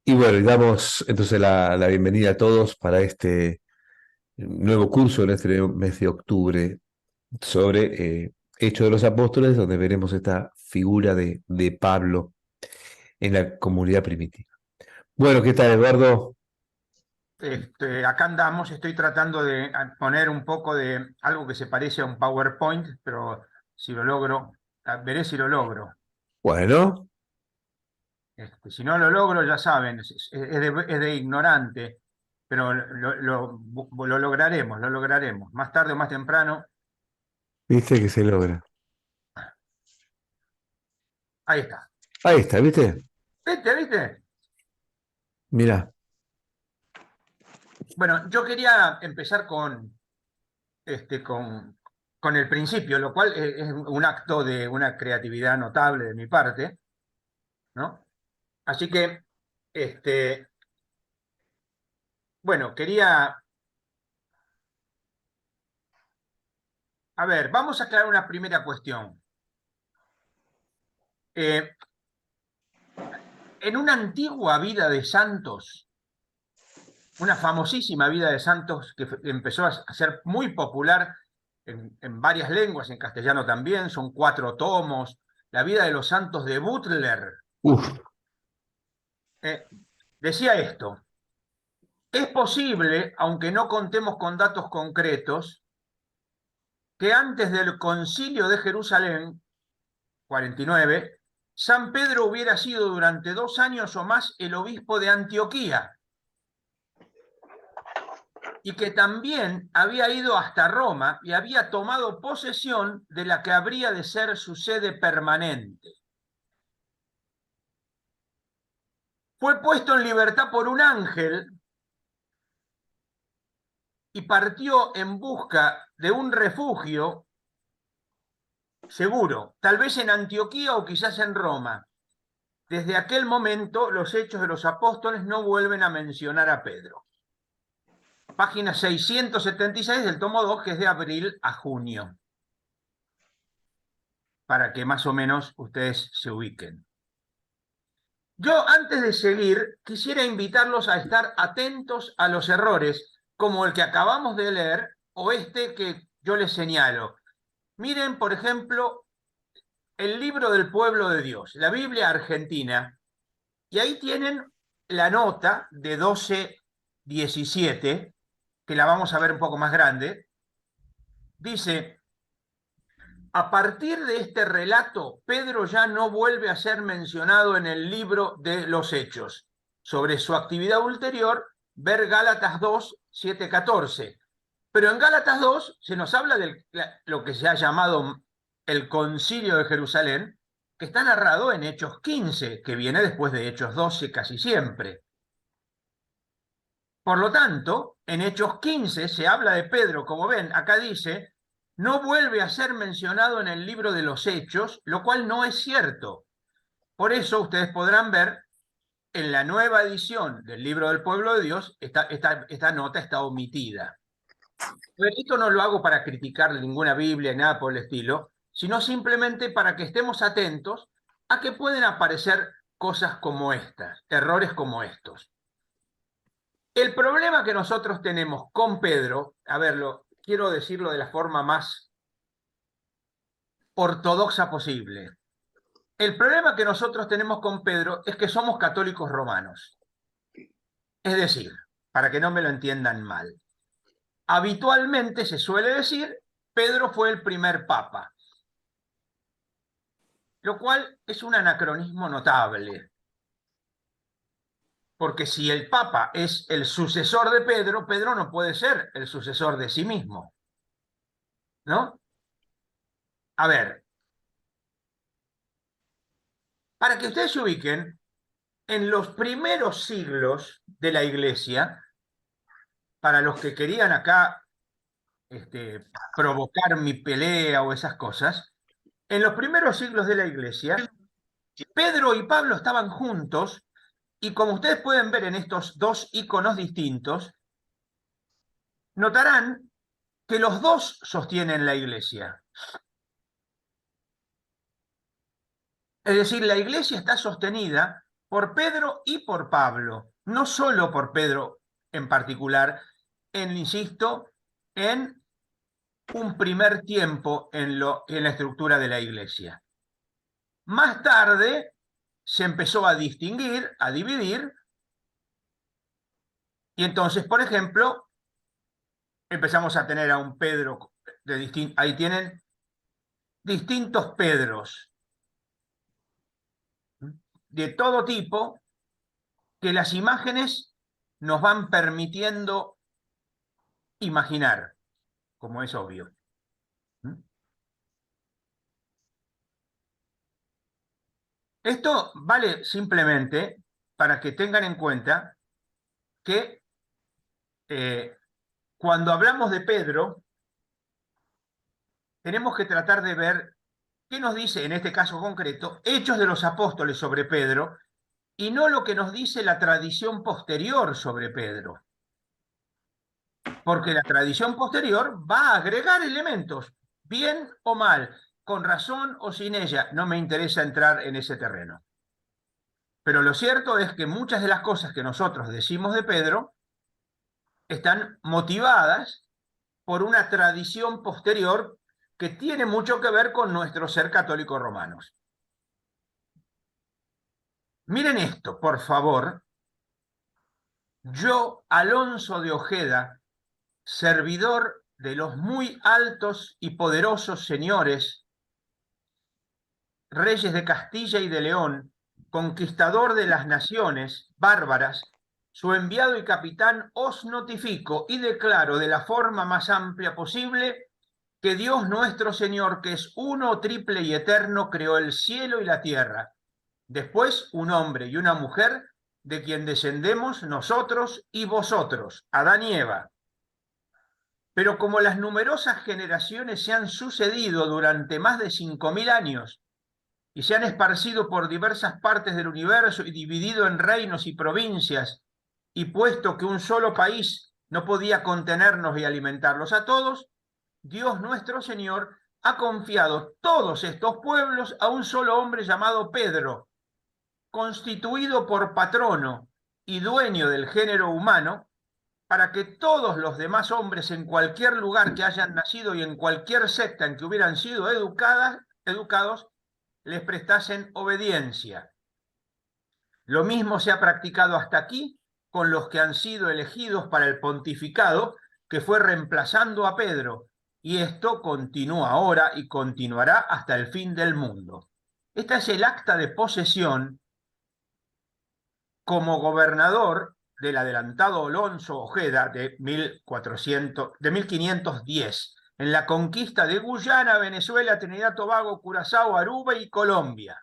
Y bueno, y damos entonces la bienvenida a todos para este nuevo curso en este mes de octubre sobre Hechos de los Apóstoles, donde veremos esta figura de Pablo en la comunidad primitiva. Bueno, ¿qué tal, Eduardo? Acá andamos, estoy tratando de poner un poco de algo que se parece a un PowerPoint, pero si lo logro, veré si lo logro. Bueno, Si no lo logro, ya saben, es de ignorante, pero lo lograremos, lo lograremos. Más tarde o más temprano, viste que se logra. ahí está. Ahí está, ¿viste? ¿Viste, viste? Mirá, Bueno, yo quería empezar este, con, con el principio, lo cual es un acto de una creatividad notable de mi parte, ¿no? Así que, este, bueno, a ver, vamos a aclarar una primera cuestión. Eh, en una antigua vida de santos, una famosísima vida de santos que empezó a ser muy popular en varias lenguas, en castellano también, son 4 tomos, la vida de los santos de Butler, uf, eh, decía esto: es posible, aunque no contemos con datos concretos, que antes del concilio de Jerusalén, 49, San Pedro hubiera sido durante 2 años o más el obispo de Antioquía y que también había ido hasta Roma y había tomado posesión de la que habría de ser su sede permanente. Fue puesto en libertad por un ángel y partió en busca de un refugio seguro, tal vez en Antioquía o quizás en Roma. Desde aquel momento, los Hechos de los Apóstoles no vuelven a mencionar a Pedro. Página 676 del tomo 2, que es de abril a junio, para que más o menos ustedes se ubiquen. Yo, antes de seguir, quisiera invitarlos a estar atentos a los errores, como el que acabamos de leer o este que yo les señalo. Miren, por ejemplo, el libro del pueblo de Dios, la Biblia argentina, y ahí tienen la nota de 12:17, que la vamos a ver un poco más grande. Dice: a partir de este relato, Pedro ya no vuelve a ser mencionado en el libro de los Hechos. Sobre su actividad ulterior, ver Gálatas 2, 7, 14. Pero en Gálatas 2 se nos habla de lo que se ha llamado el Concilio de Jerusalén, que está narrado en Hechos 15, que viene después de Hechos 12 casi siempre. Por lo tanto, en Hechos 15 se habla de Pedro, como ven, acá dice, no vuelve a ser mencionado en el libro de los Hechos, lo cual no es cierto. Por eso ustedes podrán ver en la nueva edición del libro del pueblo de Dios, esta nota está omitida. Esto no lo hago para criticar ninguna Biblia ni nada por el estilo, sino simplemente para que estemos atentos a que pueden aparecer cosas como estas, errores como estos. El problema que nosotros tenemos con Pedro, a verlo, quiero decirlo de la forma más ortodoxa posible. El problema que nosotros tenemos con Pedro es que somos católicos romanos. Es decir, para que no me lo entiendan mal, habitualmente se suele decir Pedro fue el primer papa, lo cual es un anacronismo notable, porque si el papa es el sucesor de Pedro, Pedro no puede ser el sucesor de sí mismo, ¿no? A ver, para que ustedes se ubiquen, en los primeros siglos de la Iglesia, para los que querían acá provocar mi pelea o esas cosas, en los primeros siglos de la Iglesia, Pedro y Pablo estaban juntos y como ustedes pueden ver en estos dos iconos distintos, notarán que los dos sostienen la Iglesia. Es decir, la Iglesia está sostenida por Pedro y por Pablo, no solo por Pedro en particular, insisto, en un primer tiempo en la estructura de la iglesia. Más tarde se empezó a distinguir, a dividir, y entonces, por ejemplo, empezamos a tener a un Pedro, ahí tienen distintos Pedros, de todo tipo, que las imágenes nos van permitiendo imaginar, como es obvio. Esto vale simplemente para que tengan en cuenta que cuando hablamos de Pedro, tenemos que tratar de ver qué nos dice, en este caso concreto, Hechos de los Apóstoles sobre Pedro, y no lo que nos dice la tradición posterior sobre Pedro. Porque la tradición posterior va a agregar elementos, bien o mal, con razón o sin ella. No me interesa entrar en ese terreno. Pero lo cierto es que muchas de las cosas que nosotros decimos de Pedro están motivadas por una tradición posterior que tiene mucho que ver con nuestro ser católicos romanos. Miren esto, por favor. Yo, Alonso de Ojeda, servidor de los muy altos y poderosos señores, reyes de Castilla y de León, conquistador de las naciones bárbaras, su enviado y capitán, os notifico y declaro de la forma más amplia posible que Dios nuestro Señor, que es uno, triple y eterno, creó el cielo y la tierra. Después un hombre y una mujer, de quien descendemos nosotros y vosotros, Adán y Eva. Pero como las numerosas generaciones se han sucedido durante más de 5000 años y se han esparcido por diversas partes del universo y dividido en reinos y provincias, y puesto que un solo país no podía contenernos y alimentarlos a todos, Dios nuestro Señor ha confiado todos estos pueblos a un solo hombre llamado Pedro, constituido por patrono y dueño del género humano, para que todos los demás hombres en cualquier lugar que hayan nacido y en cualquier secta en que hubieran sido educados, les prestasen obediencia. Lo mismo se ha practicado hasta aquí con los que han sido elegidos para el pontificado, que fue reemplazando a Pedro, y esto continúa ahora y continuará hasta el fin del mundo. Esta es el acta de posesión como gobernador del adelantado Alonso Ojeda de 1510, en la conquista de Guyana, Venezuela, Trinidad, Tobago, Curazao, Aruba y Colombia.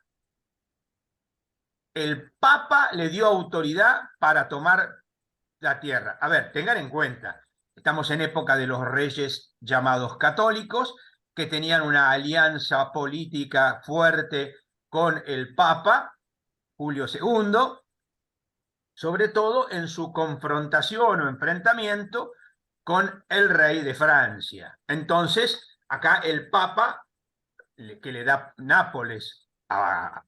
El Papa le dio autoridad para tomar la tierra. A ver, tengan en cuenta, estamos en época de los reyes llamados católicos, que tenían una alianza política fuerte con el Papa, Julio II, sobre todo en su confrontación o enfrentamiento con el rey de Francia. Entonces, acá el Papa, que le da Nápoles al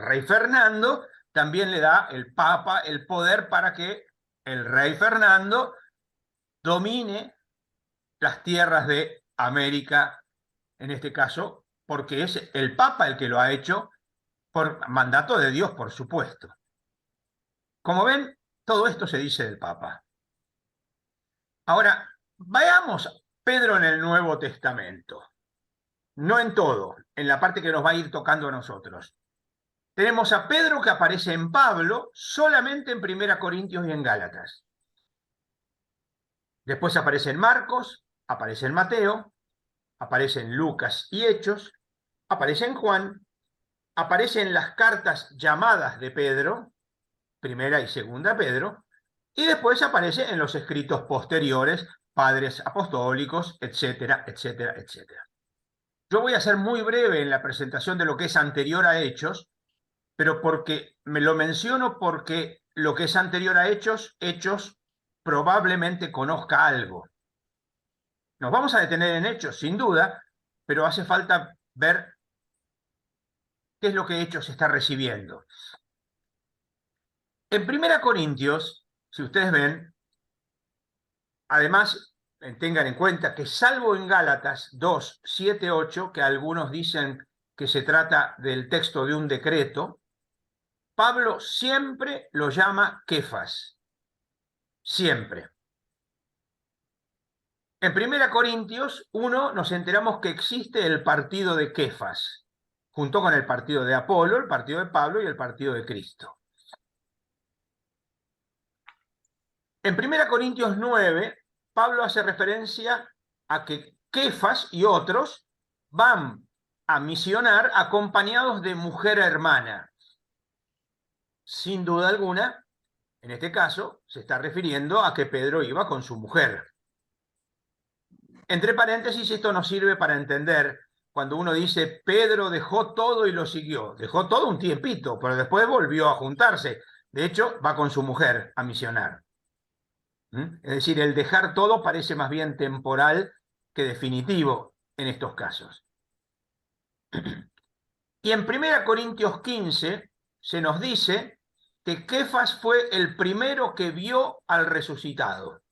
rey Fernando, también le da el Papa el poder para que el rey Fernando domine las tierras de América, en este caso, porque es el Papa el que lo ha hecho por mandato de Dios, por supuesto. Como ven, todo esto se dice del Papa. Ahora, veamos a Pedro en el Nuevo Testamento. No en todo, en la parte que nos va a ir tocando a nosotros. Tenemos a Pedro que aparece en Pablo solamente en 1 Corintios y en Gálatas. Después aparece en Marcos, aparece en Mateo, aparece en Lucas y Hechos, aparece en Juan, aparece en las cartas llamadas de Pedro, primera y segunda Pedro, y después aparece en los escritos posteriores, padres apostólicos, etcétera, etcétera, etcétera. Yo voy a ser muy breve en la presentación de lo que es anterior a Hechos, pero porque me lo menciono porque lo que es anterior a Hechos, Hechos probablemente conozca algo. Nos vamos a detener en Hechos, sin duda, pero hace falta ver qué es lo que Hechos está recibiendo. En Primera Corintios, si ustedes ven, además, tengan en cuenta que salvo en Gálatas 2, 7, 8, que algunos dicen que se trata del texto de un decreto, Pablo siempre lo llama Kefas, siempre. En Primera Corintios 1 nos enteramos que existe el partido de Kefas, junto con el partido de Apolo, el partido de Pablo y el partido de Cristo. En 1 Corintios 9, Pablo hace referencia a que Kefas y otros van a misionar acompañados de mujer hermana. Sin duda alguna, en este caso, se está refiriendo a que Pedro iba con su mujer. Entre paréntesis, esto nos sirve para entender cuando uno dice Pedro dejó todo y lo siguió. Dejó todo un tiempito, pero después volvió a juntarse. De hecho, va con su mujer a misionar. Es decir, el dejar todo parece más bien temporal que definitivo en estos casos. Y en 1 Corintios 15 se nos dice que Kefas fue el primero que vio al resucitado.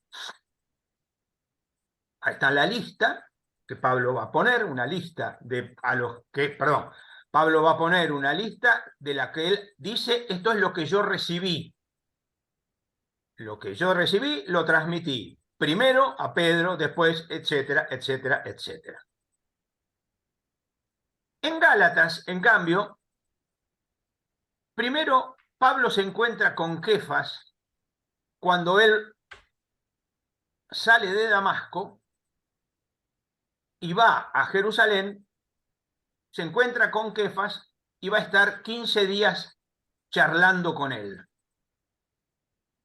Ahí está la lista que Pablo va a poner, una lista de a los que, perdón, Pablo va a poner una lista de la que él dice, esto es lo que yo recibí. Lo que yo recibí, lo transmití. Primero a Pedro, después, etcétera, etcétera, etcétera. En Gálatas, en cambio, primero Pablo se encuentra con Kefas cuando él sale de Damasco y va a Jerusalén, se encuentra con Kefas y va a estar 15 días charlando con él.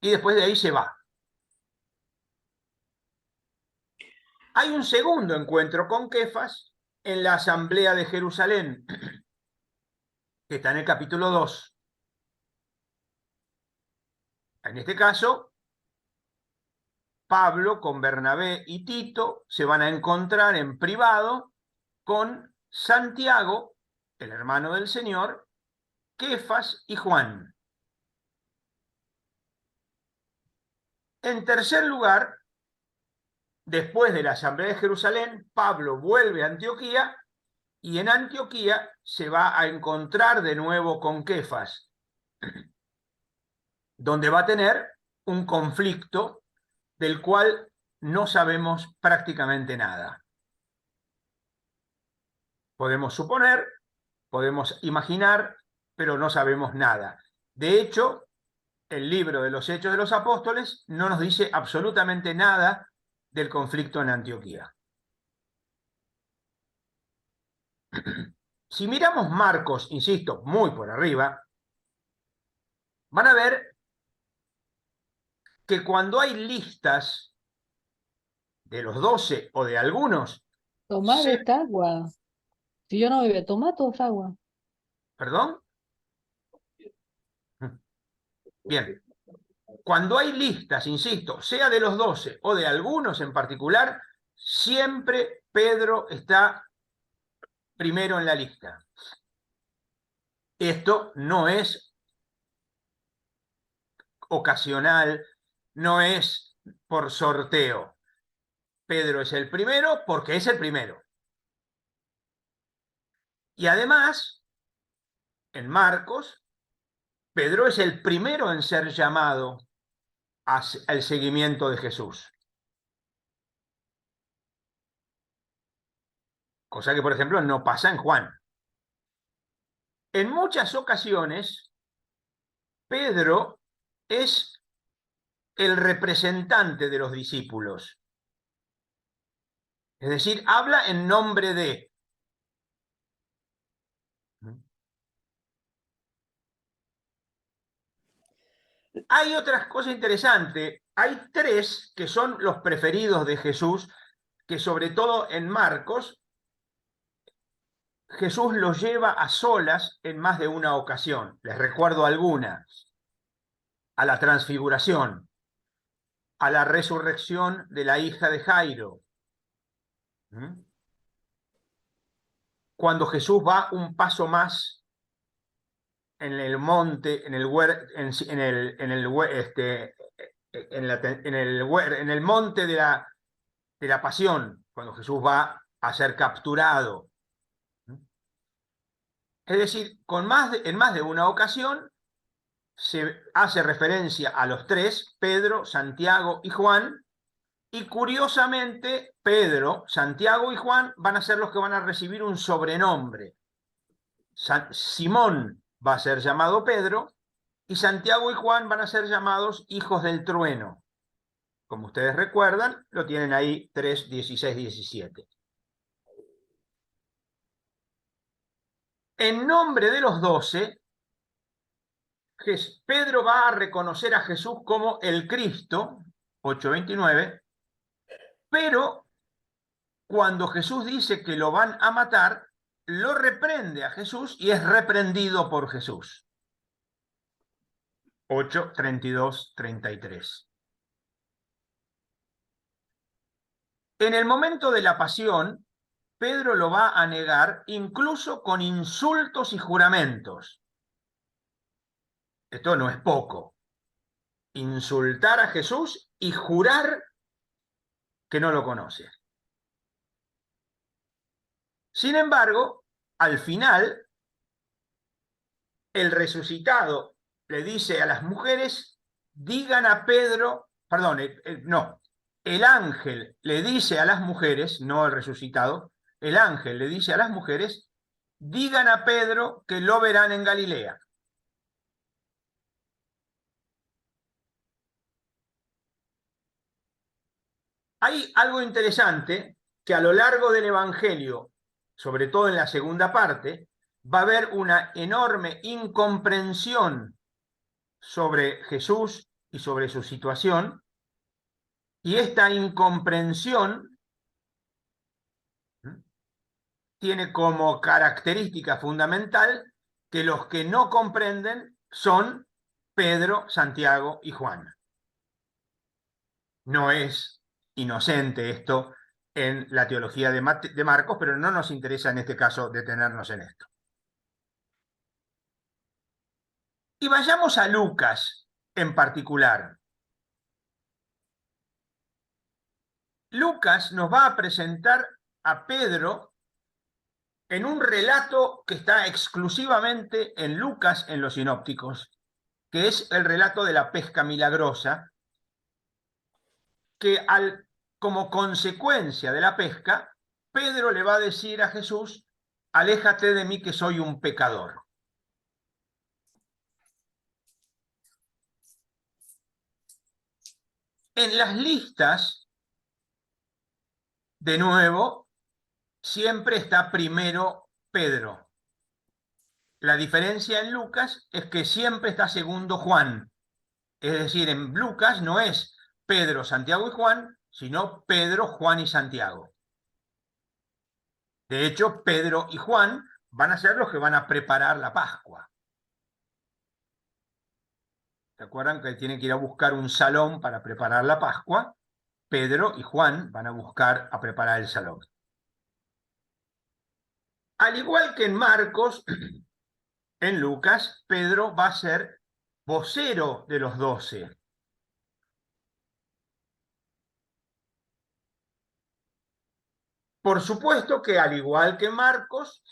Y después de ahí se va. Hay un segundo encuentro con Kefas en la asamblea de Jerusalén, que está en el capítulo 2. En este caso, Pablo con Bernabé y Tito se van a encontrar en privado con Santiago, el hermano del Señor, Kefas y Juan. En tercer lugar, después de la asamblea de Jerusalén, Pablo vuelve a Antioquía y en Antioquía se va a encontrar de nuevo con Kefas, donde va a tener un conflicto del cual no sabemos prácticamente nada. Podemos suponer, podemos imaginar, pero no sabemos nada. De hecho, el libro de los Hechos de los Apóstoles no nos dice absolutamente nada del conflicto en Antioquía. Si miramos Marcos, insisto, muy por arriba, van a ver que cuando hay listas de los 12 o de algunos, Tomar esta agua. Si yo no bebé, toma toda agua. ¿perdón? Bien, cuando hay listas, insisto, sea de los 12 o de algunos en particular, siempre Pedro está primero en la lista. Esto no es ocasional, no es por sorteo. Pedro es el primero porque es el primero. Y además, en Marcos, Pedro es el primero en ser llamado al seguimiento de Jesús. Cosa que, por ejemplo, no pasa en Juan. En muchas ocasiones, Pedro es el representante de los discípulos. Es decir, habla en nombre de. Hay otras cosas interesantes. Hay tres que son los preferidos de Jesús, que sobre todo en Marcos, Jesús los lleva a solas en más de una ocasión. Les recuerdo algunas. A la transfiguración, a la resurrección de la hija de Jairo. Cuando Jesús va un paso más en el monte, en el en el monte de la pasión, cuando Jesús va a ser capturado. Es decir, en más de una ocasión se hace referencia a los tres, Pedro, Santiago y Juan, y curiosamente Pedro, Santiago y Juan van a ser los que van a recibir un sobrenombre. Simón va a ser llamado Pedro y Santiago y Juan van a ser llamados hijos del trueno. Como ustedes recuerdan, lo tienen ahí 3, 16, 17. En nombre de los 12, Pedro va a reconocer a Jesús como el Cristo, 8:29, pero cuando Jesús dice que lo van a matar, lo reprende a Jesús y es reprendido por Jesús. 8, 32, 33. En el momento de la pasión, Pedro lo va a negar incluso con insultos y juramentos. Esto no es poco. Insultar a Jesús y jurar que no lo conoce. Sin embargo, al final, el resucitado le dice a las mujeres, digan a Pedro, perdón, no, el ángel le dice a las mujeres, no el resucitado, el ángel le dice a las mujeres, digan a Pedro que lo verán en Galilea. Hay algo interesante que a lo largo del Evangelio, sobre todo en la segunda parte, va a haber una enorme incomprensión sobre Jesús y sobre su situación, y esta incomprensión tiene como característica fundamental que los que no comprenden son Pedro, Santiago y Juan. No es inocente esto en la teología de Marcos, pero no nos interesa en este caso detenernos en esto. Y vayamos a Lucas en particular. Lucas nos va a presentar a Pedro en un relato que está exclusivamente en Lucas, en los sinópticos, que es el relato de la pesca milagrosa, que como consecuencia de la pesca, Pedro le va a decir a Jesús, aléjate de mí que soy un pecador. En las listas, de nuevo, siempre está primero Pedro. La diferencia en Lucas es que siempre está segundo Juan. Es decir, en Lucas no es Pedro, Santiago y Juan, sino Pedro, Juan y Santiago. De hecho, Pedro y Juan van a ser los que van a preparar la Pascua. ¿Se acuerdan que tienen que ir a buscar un salón para preparar la Pascua? Pedro y Juan van a preparar el salón. Al igual que en Marcos, en Lucas, Pedro va a ser vocero de los 12. Por supuesto que al igual que en Marcos,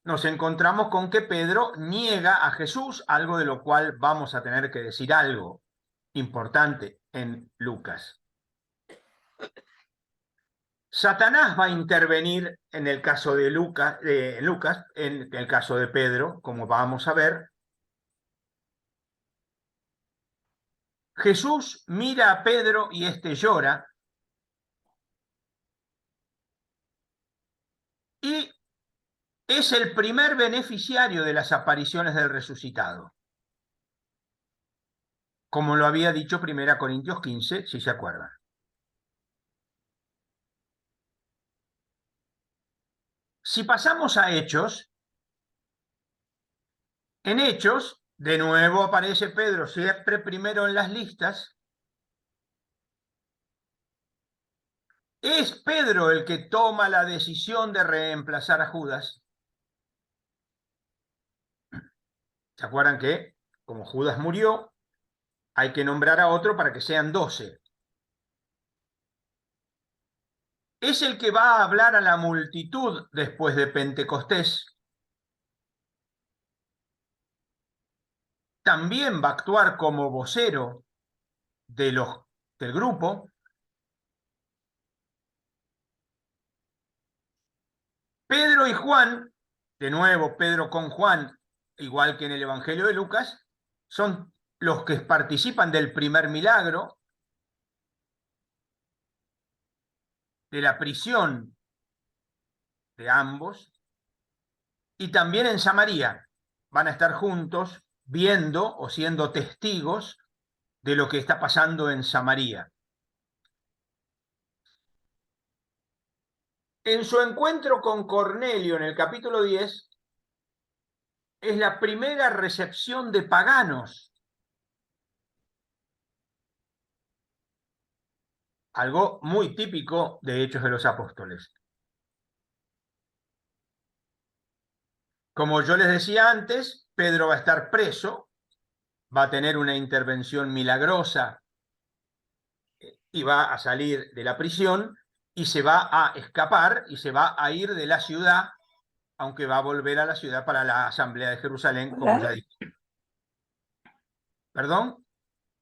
nos encontramos con que Pedro niega a Jesús, algo de lo cual vamos a tener que decir algo importante en Lucas. Satanás va a intervenir en el caso de Lucas, en el caso de Pedro, como vamos a ver. Jesús mira a Pedro y éste llora. Y es el primer beneficiario de las apariciones del resucitado, como lo había dicho 1 Corintios 15, si se acuerdan. Si pasamos a Hechos, en Hechos, de nuevo aparece Pedro siempre primero en las listas. ¿Es Pedro el que toma la decisión de reemplazar a Judas? ¿Se acuerdan que, como Judas murió, hay que nombrar a otro para que sean 12? Es el que va a hablar a la multitud después de Pentecostés. También va a actuar como vocero del grupo. Pedro y Juan, de nuevo Pedro con Juan, igual que en el Evangelio de Lucas, son los que participan del primer milagro, de la prisión de ambos, y también en Samaria. Van a estar juntos viendo o siendo testigos de lo que está pasando en Samaria. En su encuentro con Cornelio en el capítulo 10, es la primera recepción de paganos. Algo muy típico de Hechos de los Apóstoles. Como yo les decía antes, Pedro va a estar preso, va a tener una intervención milagrosa y va a salir de la prisión y se va a escapar y se va a ir de la ciudad, aunque va a volver a la ciudad para la asamblea de Jerusalén, como ya dije. ¿Perdón?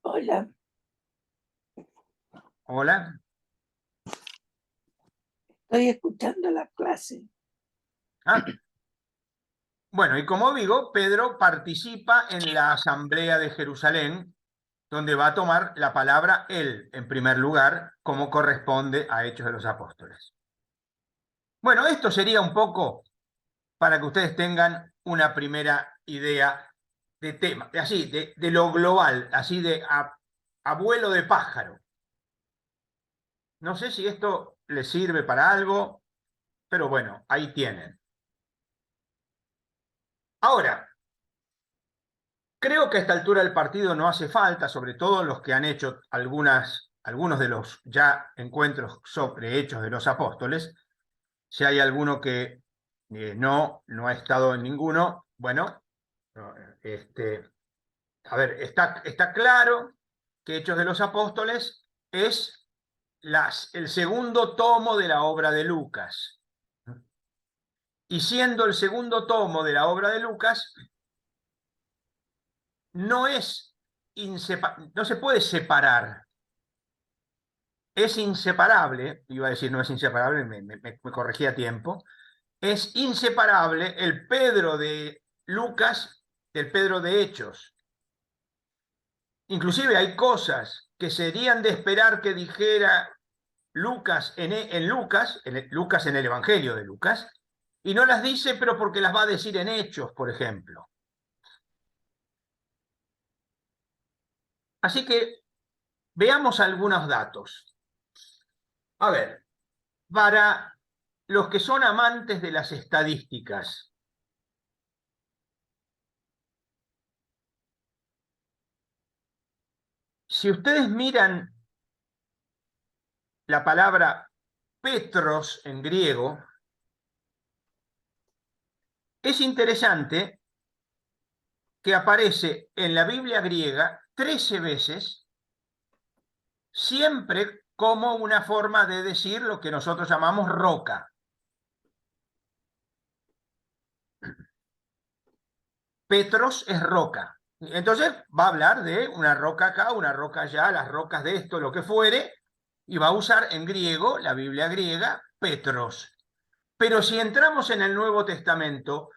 Hola. Hola. Estoy escuchando la clase. Ah. Bueno, y como digo, Pedro participa en la asamblea de Jerusalén, donde va a tomar la palabra él, en primer lugar, como corresponde a Hechos de los Apóstoles. Bueno, esto sería un poco para que ustedes tengan una primera idea de tema, de lo global, así de abuelo de pájaro. No sé si esto les sirve para algo, pero bueno, ahí tienen. Ahora, creo que a esta altura del partido no hace falta, sobre todo los que han hecho algunos de los ya encuentros sobre Hechos de los Apóstoles. Si hay alguno que no ha estado en ninguno, bueno, a ver, está claro que Hechos de los Apóstoles es el segundo tomo de la obra de Lucas. Y siendo el segundo tomo de la obra de Lucas, no se puede separar. Es inseparable, iba a decir no es inseparable, me corregí a tiempo, es inseparable el Pedro de Lucas del Pedro de Hechos. Inclusive hay cosas que serían de esperar que dijera Lucas Lucas en el Evangelio de Lucas, y no las dice, pero porque las va a decir en Hechos, por ejemplo. Así que veamos algunos datos. A ver, para los que son amantes de las estadísticas, si ustedes miran la palabra Petros en griego, es interesante que aparece en la Biblia griega 13 veces, siempre como una forma de decir lo que nosotros llamamos roca. Petros es roca. Entonces va a hablar de una roca acá, una roca allá, las rocas de esto, lo que fuere, y va a usar en griego, la Biblia griega, Petros. Pero si entramos en el Nuevo Testamento,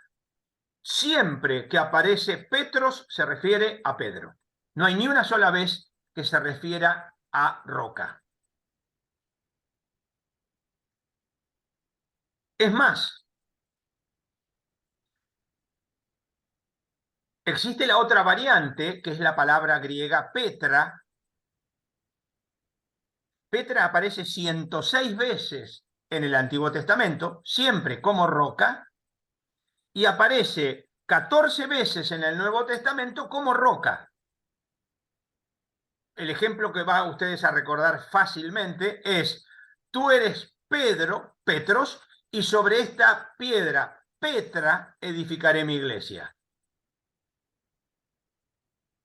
siempre que aparece Petros se refiere a Pedro. No hay ni una sola vez que se refiera a roca. Es más, existe la otra variante, que es la palabra griega Petra. Petra aparece 106 veces en el Antiguo Testamento, siempre como roca, y aparece 14 veces en el Nuevo Testamento como roca. El ejemplo que va a ustedes a recordar fácilmente es: tú eres Pedro, Petros, y sobre esta piedra, Petra, edificaré mi iglesia.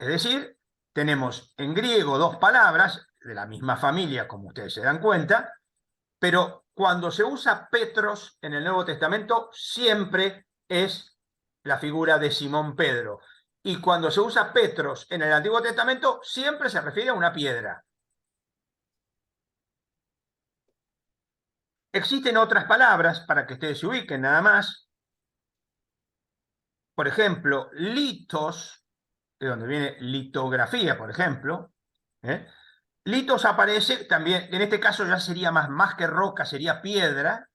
Es decir, tenemos en griego dos palabras de la misma familia, como ustedes se dan cuenta, pero cuando se usa Petros en el Nuevo Testamento, siempre es la figura de Simón Pedro. Y cuando se usa Petros en el Antiguo Testamento, siempre se refiere a una piedra. Existen otras palabras para que ustedes se ubiquen nada más. Por ejemplo, litos, de donde viene litografía, por ejemplo. Litos aparece también, en este caso ya sería más que roca, sería piedra,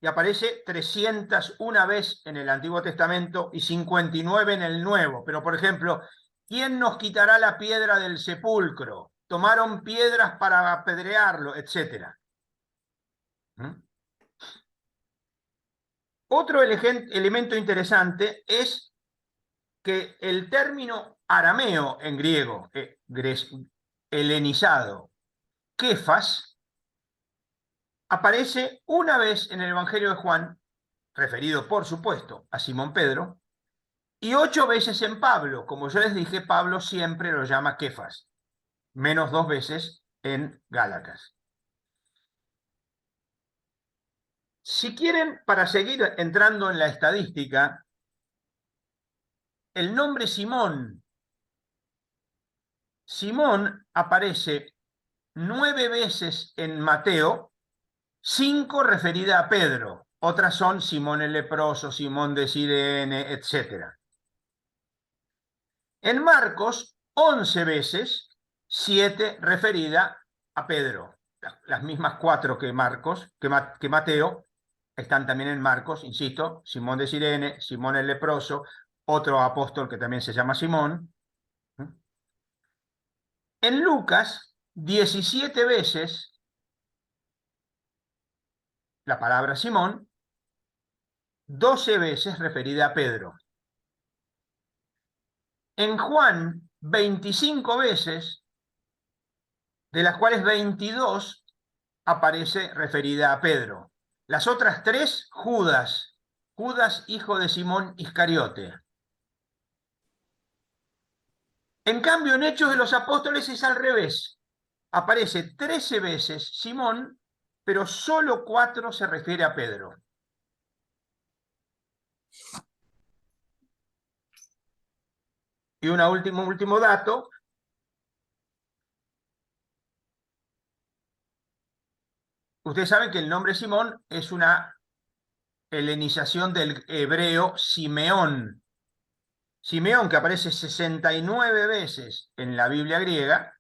y aparece 301 vez en el Antiguo Testamento y 59 en el Nuevo. Pero, por ejemplo, ¿quién nos quitará la piedra del sepulcro? Tomaron piedras para apedrearlo, etc. Otro elemento interesante es que el término arameo en griego, helenizado, kefas, aparece una vez en el Evangelio de Juan, referido por supuesto a Simón Pedro, y 8 veces en Pablo. Como yo les dije, Pablo siempre lo llama Kefas, menos 2 veces en Gálatas. Si quieren, para seguir entrando en la estadística, el nombre Simón aparece 9 veces en Mateo, 5 referida a Pedro. Otras son Simón el leproso, Simón de Cirene, etc. En Marcos, 11 veces, 7 referida a Pedro. Las mismas 4 que que Mateo, están también en Marcos, insisto, Simón de Cirene, Simón el leproso, otro apóstol que también se llama Simón. En Lucas, 17 veces la palabra Simón, 12 veces referida a Pedro. En Juan, 25 veces, de las cuales 22 aparece referida a Pedro. Las otras 3, Judas, hijo de Simón Iscariote. En cambio, en Hechos de los Apóstoles es al revés. Aparece 13 veces Simón, pero solo 4 se refiere a Pedro. Y un último dato. Ustedes saben que el nombre Simón es una helenización del hebreo Simeón. Simeón, que aparece 69 veces en la Biblia griega,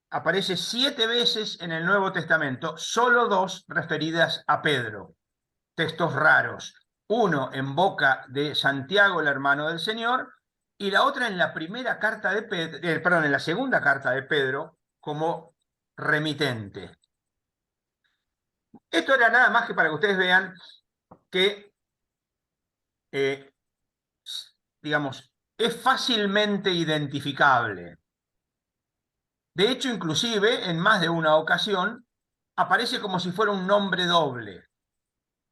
aparece 7 veces en el Nuevo Testamento, solo 2 referidas a Pedro. Textos raros. Uno en boca de Santiago, el hermano del Señor, y la otra en la primera carta de Pedro, en la segunda carta de Pedro, como remitente. Esto era nada más que para que ustedes vean que, digamos, es fácilmente identificable. De hecho, inclusive, en más de una ocasión, aparece como si fuera un nombre doble.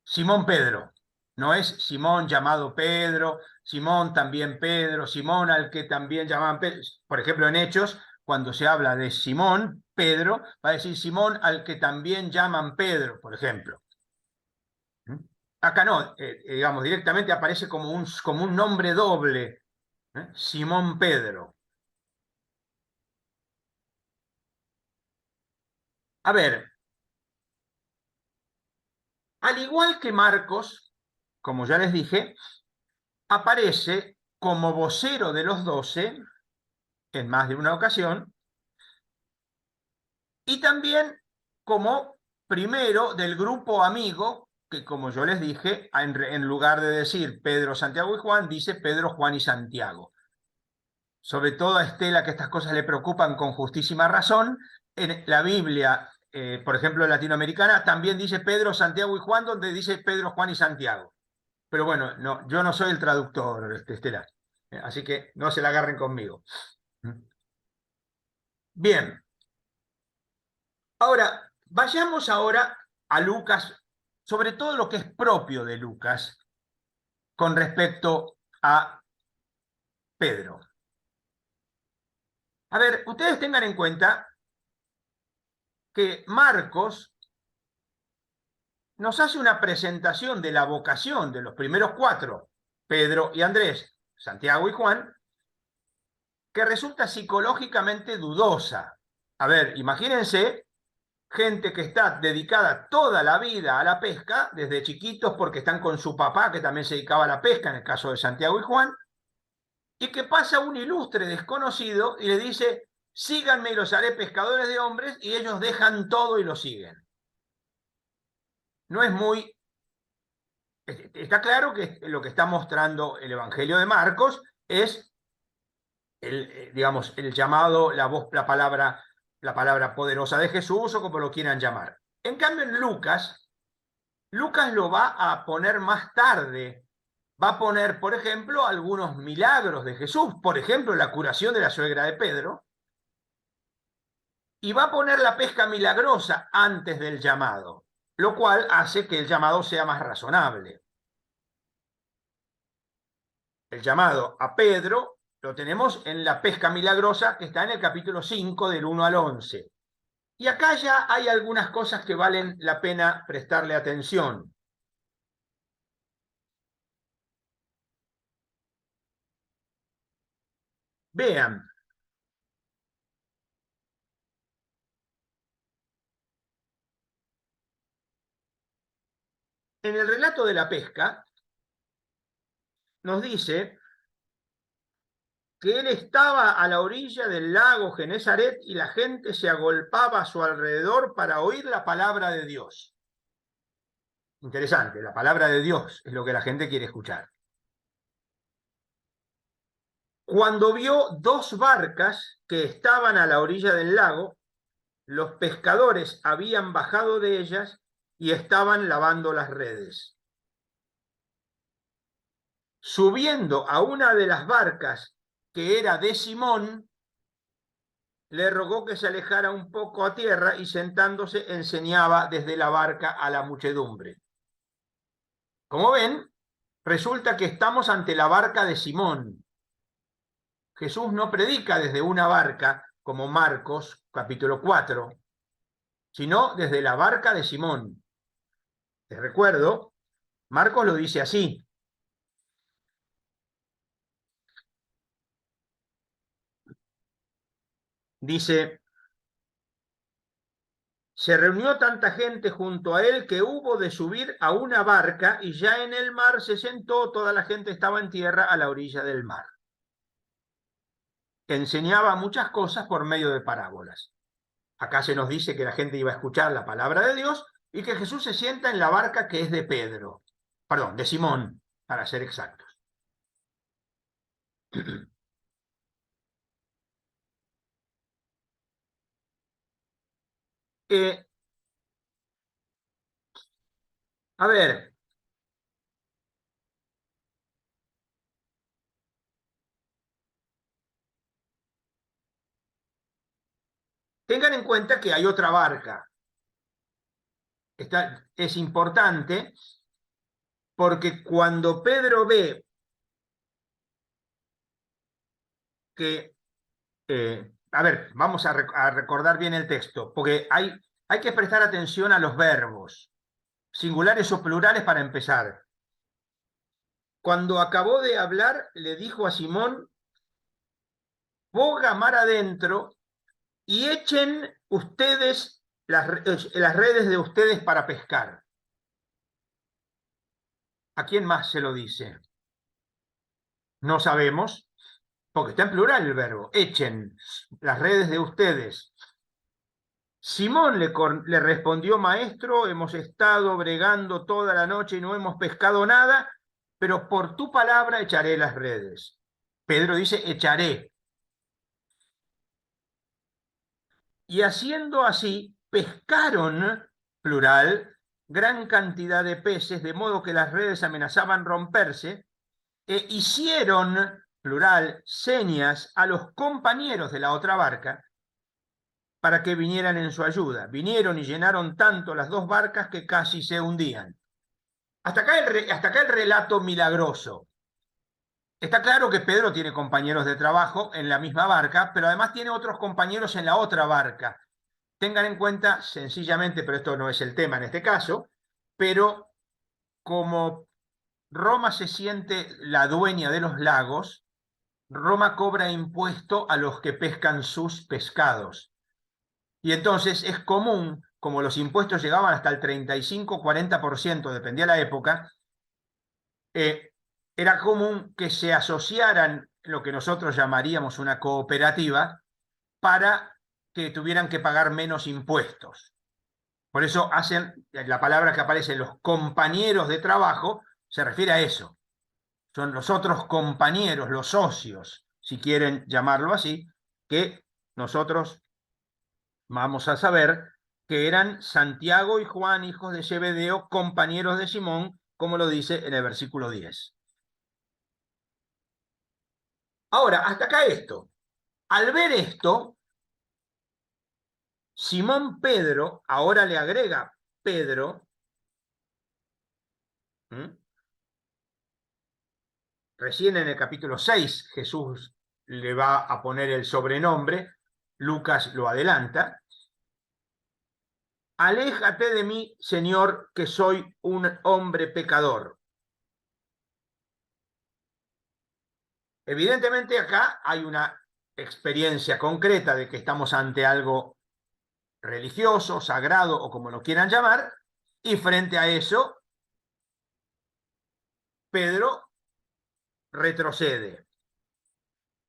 Simón Pedro. No es Simón llamado Pedro, Simón también Pedro, Simón al que también llamaban Pedro. Por ejemplo, en Hechos, cuando se habla de Simón, Pedro, va a decir Simón al que también llaman Pedro, por ejemplo. Acá no, digamos, directamente aparece como un nombre doble, Simón Pedro. A ver, al igual que Marcos, como ya les dije, aparece como vocero de los 12 en más de una ocasión, y también como primero del grupo amigo, que como yo les dije, en lugar de decir Pedro, Santiago y Juan, dice Pedro, Juan y Santiago. Sobre todo a Estela, que estas cosas le preocupan con justísima razón, en la Biblia, por ejemplo, latinoamericana, también dice Pedro, Santiago y Juan, donde dice Pedro, Juan y Santiago. Pero bueno, no, yo no soy el traductor, Estela, así que no se la agarren conmigo. Bien. Ahora, vayamos ahora a Lucas, sobre todo lo que es propio de Lucas con respecto a Pedro. A ver, ustedes tengan en cuenta que Marcos nos hace una presentación de la vocación de los primeros cuatro, Pedro y Andrés, Santiago y Juan, que resulta psicológicamente dudosa. A ver, imagínense gente que está dedicada toda la vida a la pesca, desde chiquitos porque están con su papá, que también se dedicaba a la pesca, en el caso de Santiago y Juan, y que pasa un ilustre desconocido y le dice, síganme y los haré pescadores de hombres, y ellos dejan todo y lo siguen. No es muy... Está claro que lo que está mostrando el Evangelio de Marcos es digamos, el llamado, la voz, la palabra poderosa de Jesús, o como lo quieran llamar. En cambio, en Lucas lo va a poner más tarde. Va a poner, por ejemplo, algunos milagros de Jesús, por ejemplo, la curación de la suegra de Pedro, y va a poner la pesca milagrosa antes del llamado, lo cual hace que el llamado sea más razonable. El llamado a Pedro lo tenemos en la pesca milagrosa, que está en el capítulo 5, del 1 al 11. Y acá ya hay algunas cosas que valen la pena prestarle atención. Vean, en el relato de la pesca, nos dice que él estaba a la orilla del lago Genesaret y la gente se agolpaba a su alrededor para oír la palabra de Dios. Interesante, la palabra de Dios es lo que la gente quiere escuchar. Cuando vio dos barcas que estaban a la orilla del lago, los pescadores habían bajado de ellas y estaban lavando las redes. Subiendo a una de las barcas, que era de Simón, le rogó que se alejara un poco a tierra y sentándose enseñaba desde la barca a la muchedumbre. Como ven, resulta que estamos ante la barca de Simón. Jesús no predica desde una barca, como Marcos, capítulo 4, sino desde la barca de Simón. Les recuerdo, Marcos lo dice así. Dice, se reunió tanta gente junto a él que hubo de subir a una barca y ya en el mar se sentó, toda la gente estaba en tierra a la orilla del mar. Enseñaba muchas cosas por medio de parábolas. Acá se nos dice que la gente iba a escuchar la palabra de Dios y que Jesús se sienta en la barca que es de Pedro, perdón, de Simón, para ser exactos. A ver, tengan en cuenta que hay otra barca. Es importante porque cuando Pedro ve que... a ver, vamos a recordar bien el texto, porque hay que prestar atención a los verbos, singulares o plurales para empezar. Cuando acabó de hablar, le dijo a Simón, boga mar adentro y echen ustedes las redes de ustedes para pescar. ¿A quién más se lo dice? No sabemos, porque está en plural el verbo. Echen las redes de ustedes. Simón le respondió, maestro, hemos estado bregando toda la noche y no hemos pescado nada, pero por tu palabra echaré las redes. Pedro dice, echaré. Y haciendo así, pescaron, plural, gran cantidad de peces, de modo que las redes amenazaban romperse, e hicieron, plural, señas a los compañeros de la otra barca para que vinieran en su ayuda. Vinieron y llenaron tanto las dos barcas que casi se hundían. Hasta acá el relato milagroso. Está claro que Pedro tiene compañeros de trabajo en la misma barca, pero además tiene otros compañeros en la otra barca. Tengan en cuenta, sencillamente, pero esto no es el tema en este caso, pero como Roma se siente la dueña de los lagos, Roma cobra impuesto a los que pescan sus pescados. Y entonces es común, como los impuestos llegaban hasta el 35-40%, dependía de la época, era común que se asociaran lo que nosotros llamaríamos una cooperativa para que tuvieran que pagar menos impuestos. Por eso hacen, la palabra que aparece en los compañeros de trabajo, se refiere a eso. Son los otros compañeros, los socios, si quieren llamarlo así, que nosotros vamos a saber que eran Santiago y Juan, hijos de Zebedeo, compañeros de Simón, como lo dice en el versículo 10. Ahora, hasta acá esto. Al ver esto, Simón Pedro, ahora le agrega Pedro, recién en el capítulo 6 Jesús le va a poner el sobrenombre, Lucas lo adelanta. Aléjate de mí, Señor, que soy un hombre pecador. Evidentemente acá hay una experiencia concreta de que estamos ante algo religioso, sagrado o como lo quieran llamar, y frente a eso, Pedro retrocede,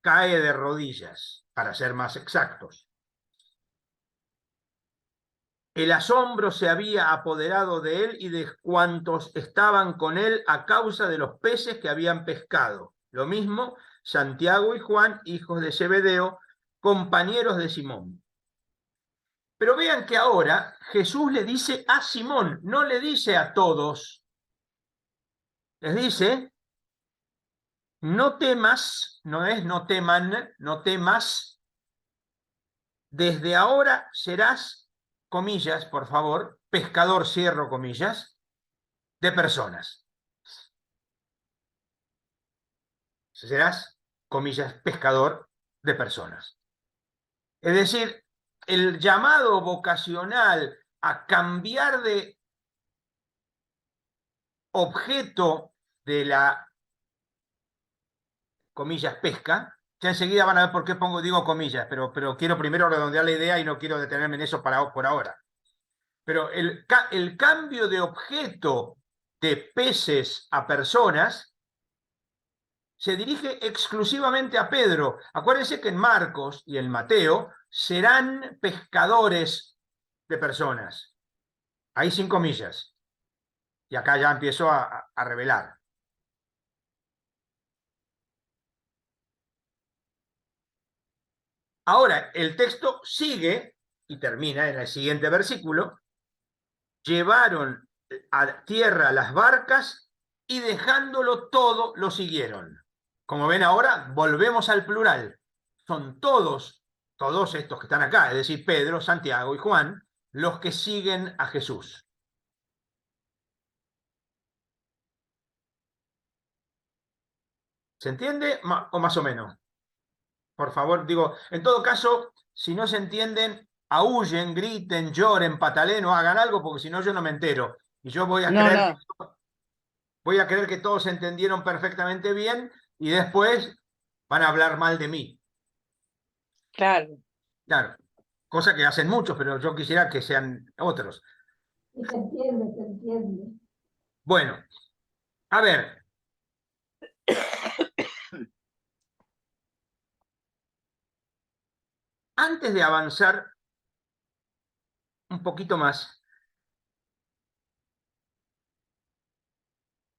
cae de rodillas, para ser más exactos. El asombro se había apoderado de él y de cuantos estaban con él a causa de los peces que habían pescado. Lo mismo Santiago y Juan, hijos de Zebedeo, compañeros de Simón. Pero vean que ahora Jesús le dice a Simón, no le dice a todos. Les dice, no temas, no es no teman, no temas, desde ahora serás, comillas, por favor, pescador, cierro comillas, de personas. Serás, comillas, pescador de personas. Es decir, el llamado vocacional a cambiar de objeto de la, comillas, pesca, ya enseguida van a ver por qué digo comillas, pero quiero primero redondear la idea y no quiero detenerme en eso por ahora. Pero el cambio de objeto de peces a personas se dirige exclusivamente a Pedro. Acuérdense que en Marcos y en Mateo serán pescadores de personas. Ahí sin comillas. Y acá ya empiezo a revelar. Ahora, el texto sigue y termina en el siguiente versículo. Llevaron a tierra las barcas y dejándolo todo lo siguieron. Como ven ahora, volvemos al plural. Son todos estos que están acá, es decir, Pedro, Santiago y Juan, los que siguen a Jesús. ¿Se entiende o más o menos? Por favor, digo, en todo caso, si no se entienden, aúllen, griten, lloren, patalen o hagan algo, porque si no yo no me entero. Y yo voy a creer que todos se entendieron perfectamente bien y después van a hablar mal de mí. Claro. Claro, cosa que hacen muchos, pero yo quisiera que sean otros. Se entiende, se entiende. Bueno, a ver. Antes de avanzar un poquito más,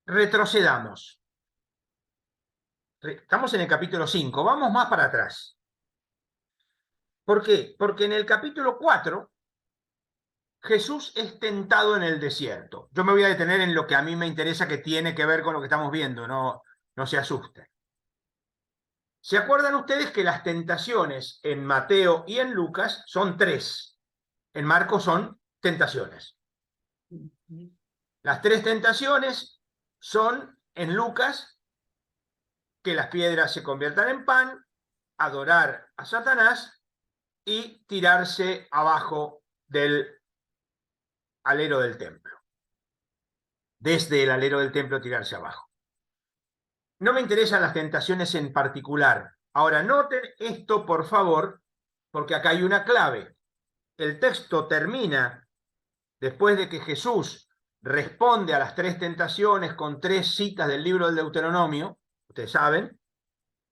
retrocedamos. Estamos en el capítulo 5, vamos más para atrás. ¿Por qué? Porque en el capítulo 4 Jesús es tentado en el desierto. Yo me voy a detener en lo que a mí me interesa, que tiene que ver con lo que estamos viendo, no se asusten. ¿Se acuerdan ustedes que las tentaciones en Mateo y en Lucas son 3? En Marcos son tentaciones. Las 3 tentaciones son en Lucas que las piedras se conviertan en pan, adorar a Satanás y tirarse abajo del alero del templo. Desde el alero del templo tirarse abajo. No me interesan las tentaciones en particular. Ahora, noten esto, por favor, porque acá hay una clave. El texto termina, después de que Jesús responde a las 3 tentaciones con 3 citas del libro del Deuteronomio. Ustedes saben,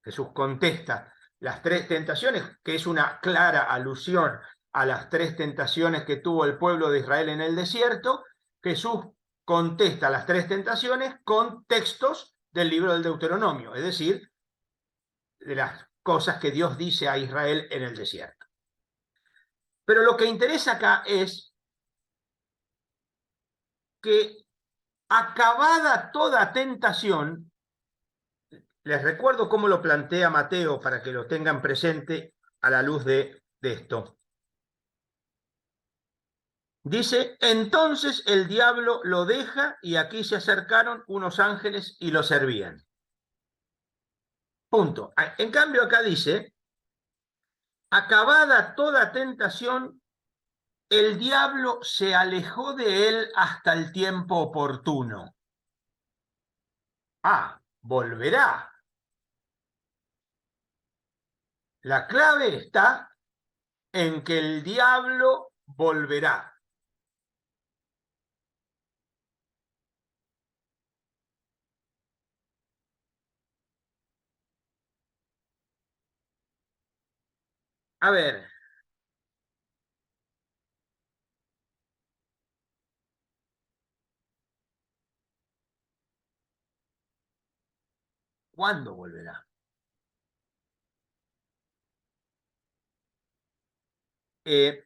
Jesús contesta las 3 tentaciones, que es una clara alusión a las 3 tentaciones que tuvo el pueblo de Israel en el desierto. Jesús contesta las 3 tentaciones con textos del libro del Deuteronomio, es decir, de las cosas que Dios dice a Israel en el desierto. Pero lo que interesa acá es que, acabada toda tentación, les recuerdo cómo lo plantea Mateo para que lo tengan presente a la luz de esto. Dice, entonces el diablo lo deja y aquí se acercaron unos ángeles y lo servían. Punto. En cambio acá dice, acabada toda tentación, el diablo se alejó de él hasta el tiempo oportuno. Volverá. La clave está en que el diablo volverá. A ver. ¿Cuándo volverá? En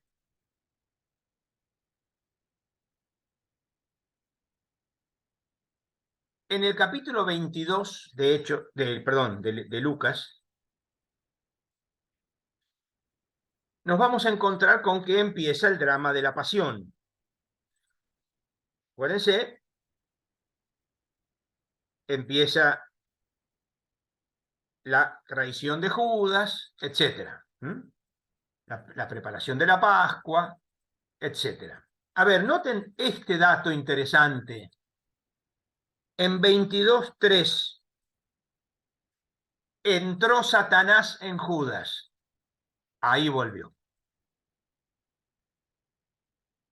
el capítulo 22, de Lucas, nos vamos a encontrar con que empieza el drama de la pasión. Acuérdense, empieza la traición de Judas, etc. La preparación de la Pascua, etc. A ver, noten este dato interesante. En 22:3 entró Satanás en Judas. Ahí volvió.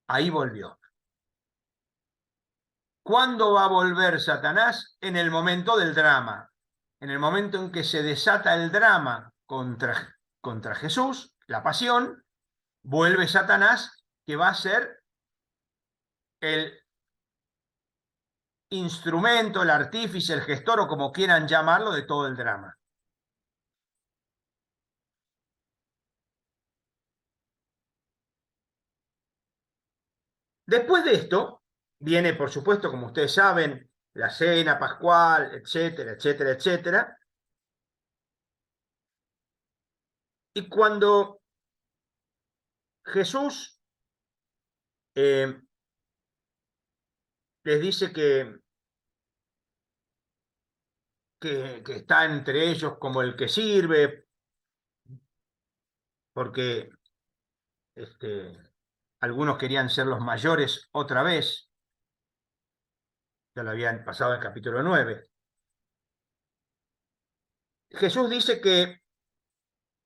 Ahí volvió. ¿Cuándo va a volver Satanás? En el momento del drama. En el momento en que se desata el drama contra Jesús, la pasión, vuelve Satanás, que va a ser el instrumento, el artífice, el gestor, o como quieran llamarlo, de todo el drama. Después de esto, viene, por supuesto, como ustedes saben, la cena pascual, etcétera, etcétera, etcétera. Y cuando Jesús les dice que está entre ellos como el que sirve, porque algunos querían ser los mayores otra vez, ya lo habían pasado en el capítulo 9. Jesús dice que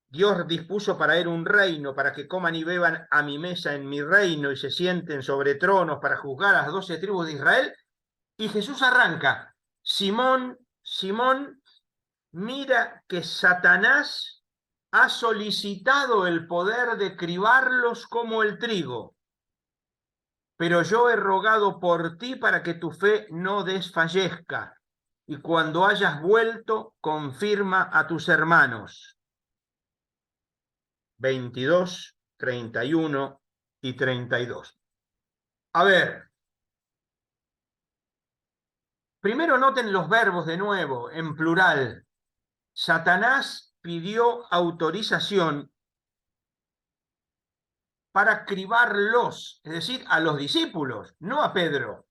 Dios dispuso para él un reino, para que coman y beban a mi mesa en mi reino y se sienten sobre tronos para juzgar a las 12 tribus de Israel. Y Jesús arranca, Simón, Simón, mira que Satanás ha solicitado el poder de cribarlos como el trigo, pero yo he rogado por ti para que tu fe no desfallezca, y cuando hayas vuelto, confirma a tus hermanos. 22, 31 y 32. A ver, primero noten los verbos de nuevo, en plural. Satanás pidió autorización para cribarlos, es decir, a los discípulos, no a Pedro.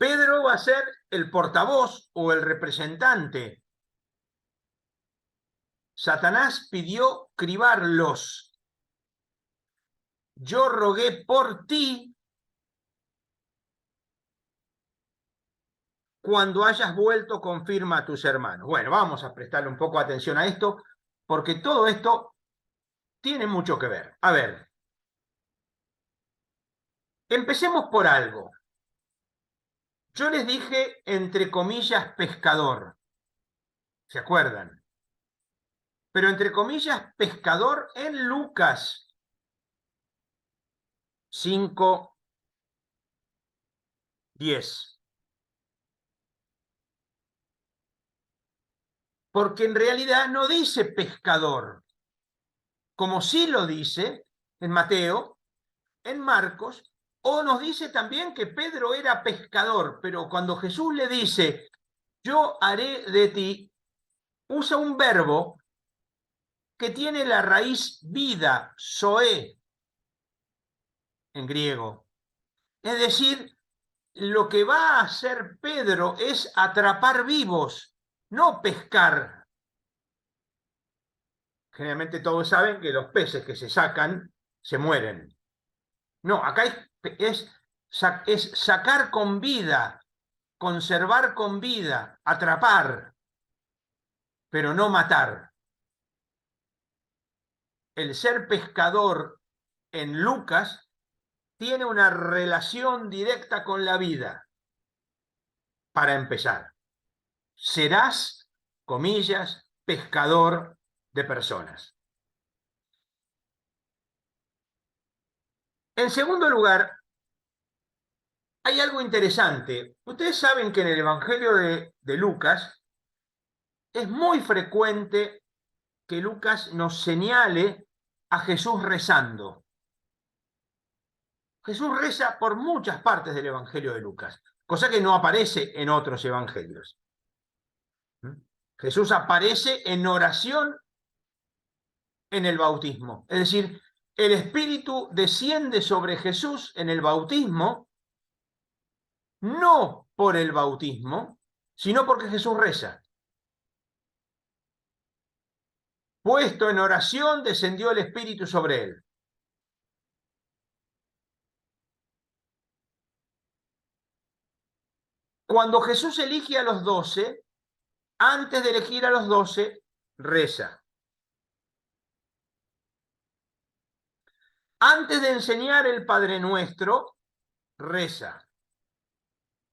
Pedro va a ser el portavoz o el representante. Satanás pidió cribarlos. Yo rogué por ti cuando hayas vuelto, confirma a tus hermanos. Bueno, vamos a prestarle un poco de atención a esto, porque todo esto tiene mucho que ver. A ver, empecemos por algo. Yo les dije, entre comillas, pescador. ¿Se acuerdan? Pero entre comillas, pescador en Lucas 5:10. Porque en realidad no dice pescador, como sí lo dice en Mateo, en Marcos, o nos dice también que Pedro era pescador, pero cuando Jesús le dice, yo haré de ti, usa un verbo que tiene la raíz vida, zoe, en griego. Es decir, lo que va a hacer Pedro es atrapar vivos, no pescar. Generalmente todos saben que los peces que se sacan se mueren. No, acá es sacar con vida, conservar con vida, atrapar, pero no matar. El ser pescador en Lucas tiene una relación directa con la vida. Para empezar, serás, comillas, pescador de personas. En segundo lugar, hay algo interesante. Ustedes saben que en el Evangelio de Lucas es muy frecuente que Lucas nos señale a Jesús rezando. Jesús reza por muchas partes del Evangelio de Lucas, cosa que no aparece en otros evangelios. Jesús aparece en oración en el bautismo. Es decir, el Espíritu desciende sobre Jesús en el bautismo, no por el bautismo, sino porque Jesús reza. Puesto en oración, descendió el Espíritu sobre él. Cuando Jesús elige a los 12, antes de elegir a los 12, reza. Antes de enseñar el Padre Nuestro, reza.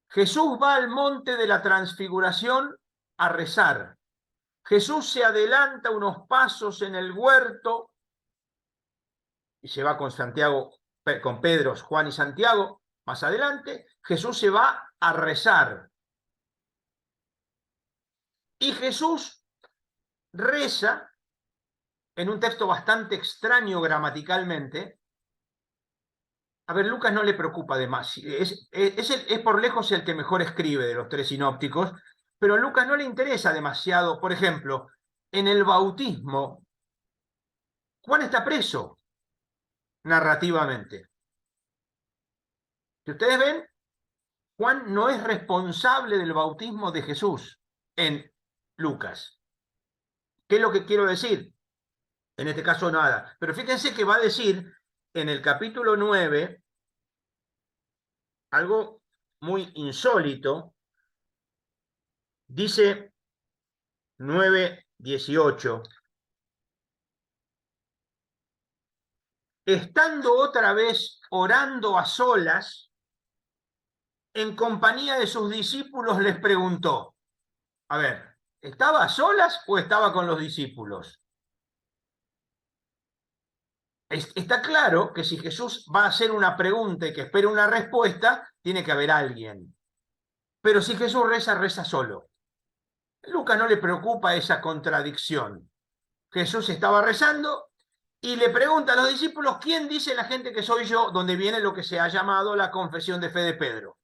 Jesús va al monte de la transfiguración a rezar. Jesús se adelanta unos pasos en el huerto y se va con Santiago, con Pedro, Juan y Santiago. Más adelante, Jesús se va a rezar. Y Jesús reza en un texto bastante extraño gramaticalmente. A ver, Lucas no le preocupa además. Es por lejos el que mejor escribe de los tres sinópticos, pero a Lucas no le interesa demasiado. Por ejemplo, en el bautismo, Juan está preso narrativamente. Si ustedes ven, Juan no es responsable del bautismo de Jesús en Lucas. ¿Qué es lo que quiero decir? En este caso nada. Pero fíjense que va a decir en el capítulo 9 algo muy insólito. Dice 9:18. Estando otra vez orando a solas, en compañía de sus discípulos les preguntó. A ver, ¿estaba a solas o estaba con los discípulos? Está claro que si Jesús va a hacer una pregunta y que espera una respuesta, tiene que haber alguien. Pero si Jesús reza, reza solo. A Lucas no le preocupa esa contradicción. Jesús estaba rezando y le pregunta a los discípulos, ¿quién dice la gente que soy yo? Donde viene lo que se ha llamado la confesión de fe de Pedro.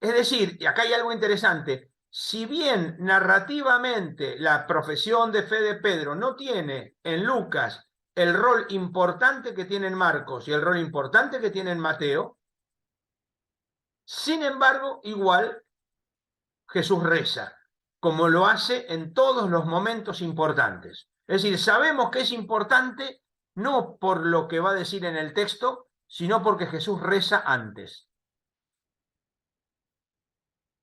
Es decir, y acá hay algo interesante, si bien narrativamente la profesión de fe de Pedro no tiene en Lucas el rol importante que tienen Marcos y el rol importante que tienen Mateo. Sin embargo, igual Jesús reza, como lo hace en todos los momentos importantes. Es decir, sabemos que es importante no por lo que va a decir en el texto, sino porque Jesús reza antes.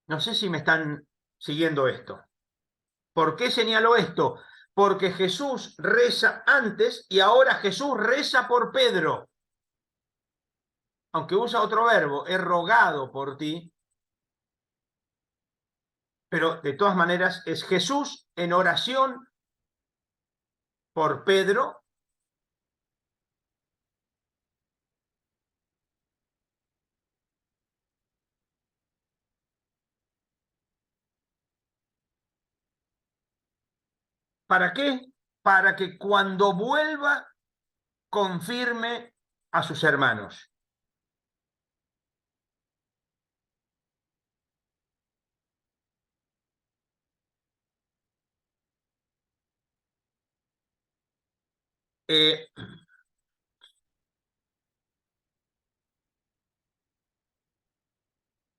No sé si me están siguiendo esto. ¿Por qué señalo esto? Porque Jesús reza antes y ahora Jesús reza por Pedro. Aunque usa otro verbo, he rogado por ti. Pero de todas maneras es Jesús en oración por Pedro. ¿Para qué? Para que cuando vuelva confirme a sus hermanos.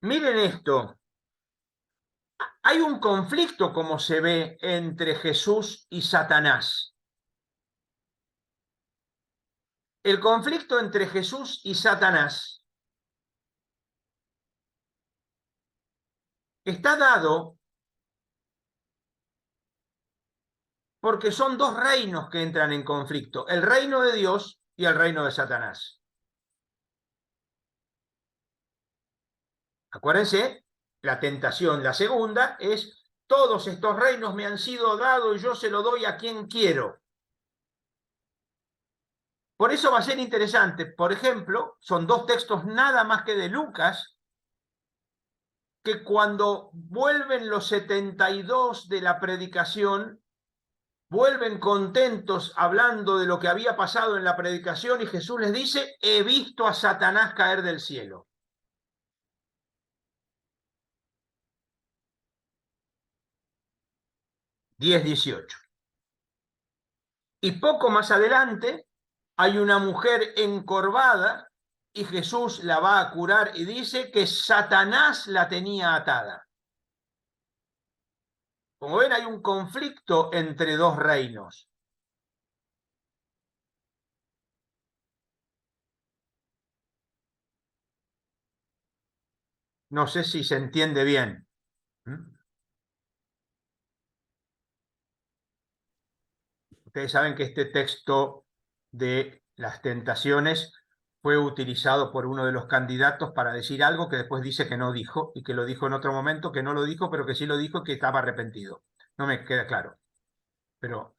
Miren esto. Hay un conflicto, como se ve, entre Jesús y Satanás. El conflicto entre Jesús y Satanás está dado porque son dos reinos que entran en conflicto, el reino de Dios y el reino de Satanás. Acuérdense, la tentación, la segunda, es todos estos reinos me han sido dados y yo se lo doy a quien quiero. Por eso va a ser interesante, por ejemplo, son dos textos nada más que de Lucas, que cuando vuelven los 72 de la predicación, vuelven contentos hablando de lo que había pasado en la predicación y Jesús les dice, he visto a Satanás caer del cielo. Diez 18. Y poco más adelante hay una mujer encorvada y Jesús la va a curar y dice que Satanás la tenía atada. Como ven, hay un conflicto entre dos reinos. No sé si se entiende bien. Ustedes saben que este texto de las tentaciones fue utilizado por uno de los candidatos para decir algo que después dice que no dijo y que lo dijo en otro momento, que no lo dijo, pero que sí lo dijo y que estaba arrepentido. No me queda claro. Pero...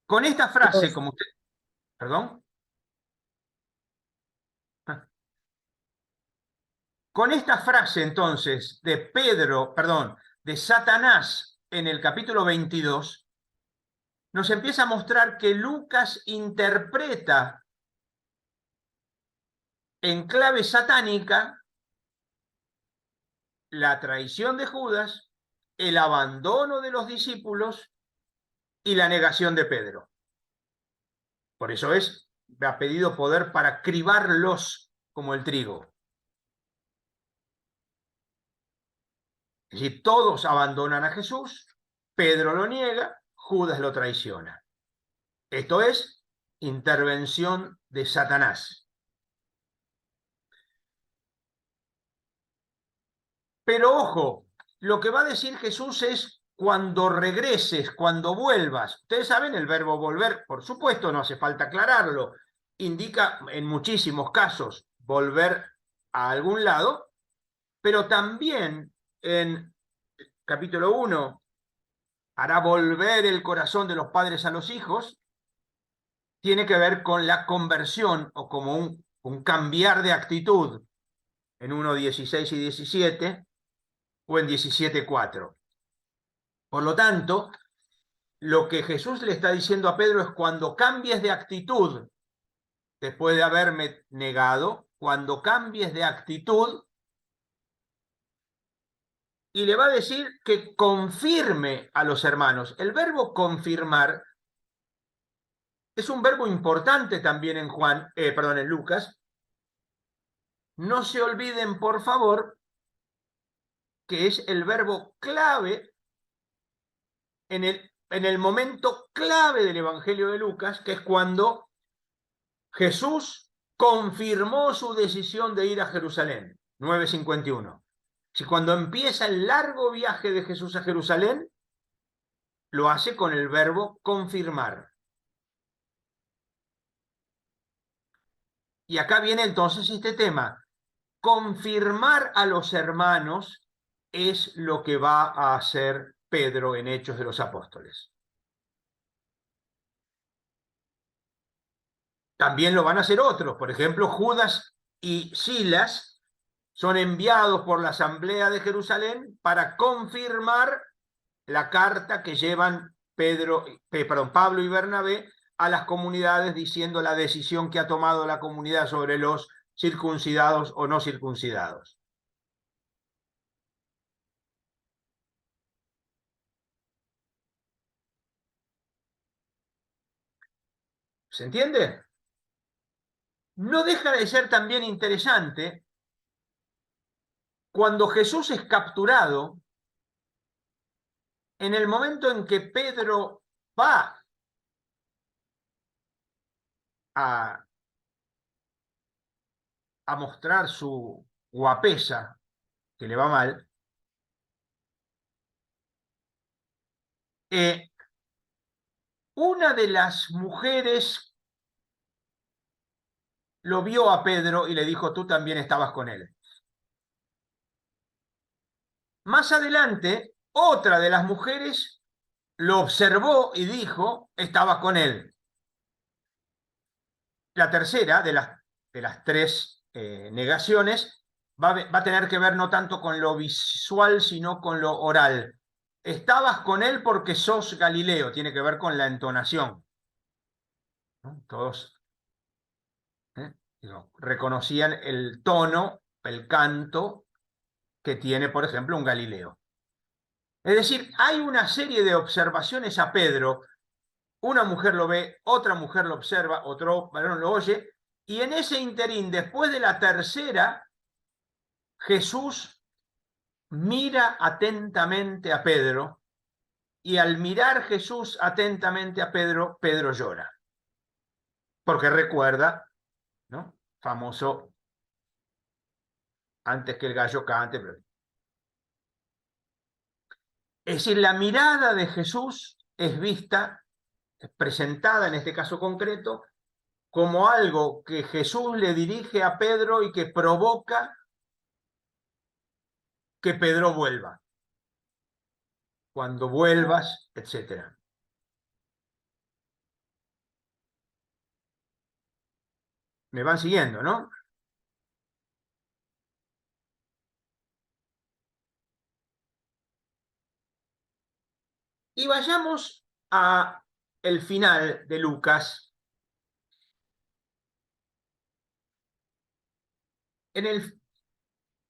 con esta frase, como usted... ¿Perdón? Con esta frase, entonces, de Pedro, perdón, de Satanás en el capítulo 22, nos empieza a mostrar que Lucas interpreta en clave satánica la traición de Judas, el abandono de los discípulos y la negación de Pedro. Por eso me ha pedido poder para cribarlos como el trigo. Es decir, todos abandonan a Jesús, Pedro lo niega, Judas lo traiciona. Esto es intervención de Satanás. Pero ojo, lo que va a decir Jesús es cuando regreses, cuando vuelvas. Ustedes saben el verbo volver, por supuesto, no hace falta aclararlo. Indica en muchísimos casos volver a algún lado, pero también en capítulo 1 hará volver el corazón de los padres a los hijos. Tiene que ver con la conversión o como un cambiar de actitud en 1:16 y 17 o en 17:4. Por lo tanto, lo que Jesús le está diciendo a Pedro es cuando cambies de actitud, después de haberme negado, cuando cambies de actitud y le va a decir que confirme a los hermanos. El verbo confirmar es un verbo importante también en en Lucas. No se olviden, por favor, que es el verbo clave en el momento clave del Evangelio de Lucas, que es cuando Jesús confirmó su decisión de ir a Jerusalén, 9:51. Si cuando empieza el largo viaje de Jesús a Jerusalén, lo hace con el verbo confirmar. Y acá viene entonces este tema. Confirmar a los hermanos es lo que va a hacer Pedro en Hechos de los Apóstoles. También lo van a hacer otros. Por ejemplo, Judas y Silas son enviados por la Asamblea de Jerusalén para confirmar la carta que llevan Pablo y Bernabé a las comunidades diciendo la decisión que ha tomado la comunidad sobre los circuncidados o no circuncidados. ¿Se entiende? No deja de ser también interesante cuando Jesús es capturado, en el momento en que Pedro va a mostrar su guapesa, que le va mal, una de las mujeres lo vio a Pedro y le dijo, tú también estabas con él. Más adelante, otra de las mujeres lo observó y dijo, estaba con él. La tercera de las tres negaciones va a tener que ver no tanto con lo visual, sino con lo oral. Estabas con él porque sos Galileo, tiene que ver con la entonación. ¿No? Todos reconocían el tono, el canto que tiene, por ejemplo, un Galileo. Es decir, hay una serie de observaciones a Pedro. Una mujer lo ve, otra mujer lo observa, otro varón lo oye, y en ese interín, después de la tercera, Jesús mira atentamente a Pedro, y al mirar Jesús atentamente a Pedro, Pedro llora. Porque recuerda, ¿no? Famoso, antes que el gallo cante. Es decir, la mirada de Jesús es vista, es presentada en este caso concreto, como algo que Jesús le dirige a Pedro y que provoca que Pedro vuelva. Cuando vuelvas, etc. Me van siguiendo, ¿no? Y vayamos a el final de Lucas.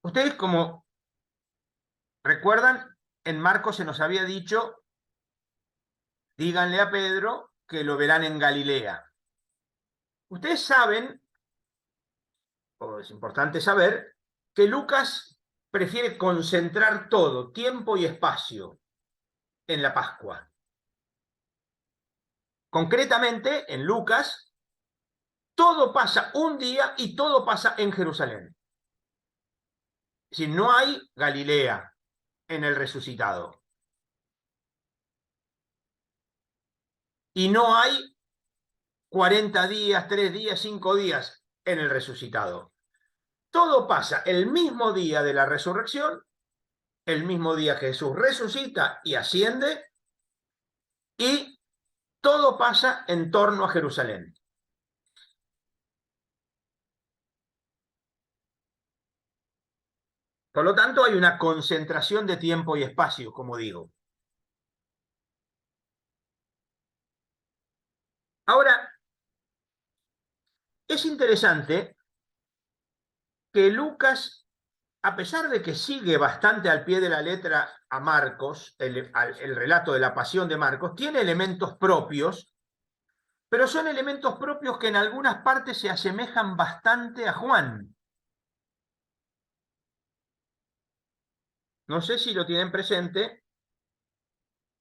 Ustedes, como recuerdan, en Marcos se nos había dicho, díganle a Pedro que lo verán en Galilea. Ustedes saben, o es importante saber, que Lucas prefiere concentrar todo, tiempo y espacio, en la Pascua. Concretamente, en Lucas, todo pasa un día y todo pasa en Jerusalén. Es decir, no hay Galilea en el resucitado. Y no hay 40 días, 3 días, 5 días en el resucitado. Todo pasa el mismo día de la resurrección, el mismo día que Jesús resucita y asciende, y todo pasa en torno a Jerusalén. Por lo tanto, hay una concentración de tiempo y espacio, como digo. Ahora, es interesante que Lucas a pesar de que sigue bastante al pie de la letra a Marcos, el relato de la pasión de Marcos, tiene elementos propios, pero son elementos propios que en algunas partes se asemejan bastante a Juan. No sé si lo tienen presente,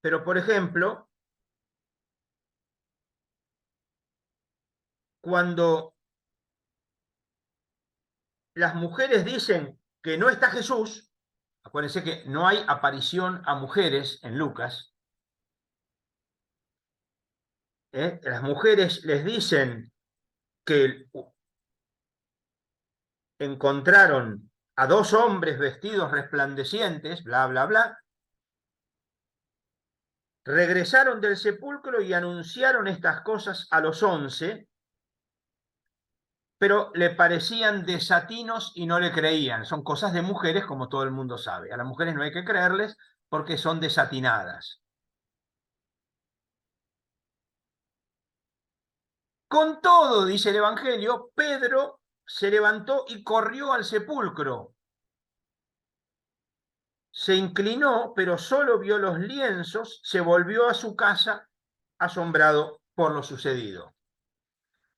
pero por ejemplo, cuando las mujeres dicen que no está Jesús, acuérdense que no hay aparición a mujeres en Lucas, las mujeres les dicen que encontraron a dos hombres vestidos resplandecientes, bla, bla, bla, regresaron del sepulcro y anunciaron estas cosas a los 11, pero le parecían desatinos y no le creían. Son cosas de mujeres, como todo el mundo sabe. A las mujeres no hay que creerles porque son desatinadas. Con todo, dice el Evangelio, Pedro se levantó y corrió al sepulcro. Se inclinó, pero solo vio los lienzos, se volvió a su casa asombrado por lo sucedido.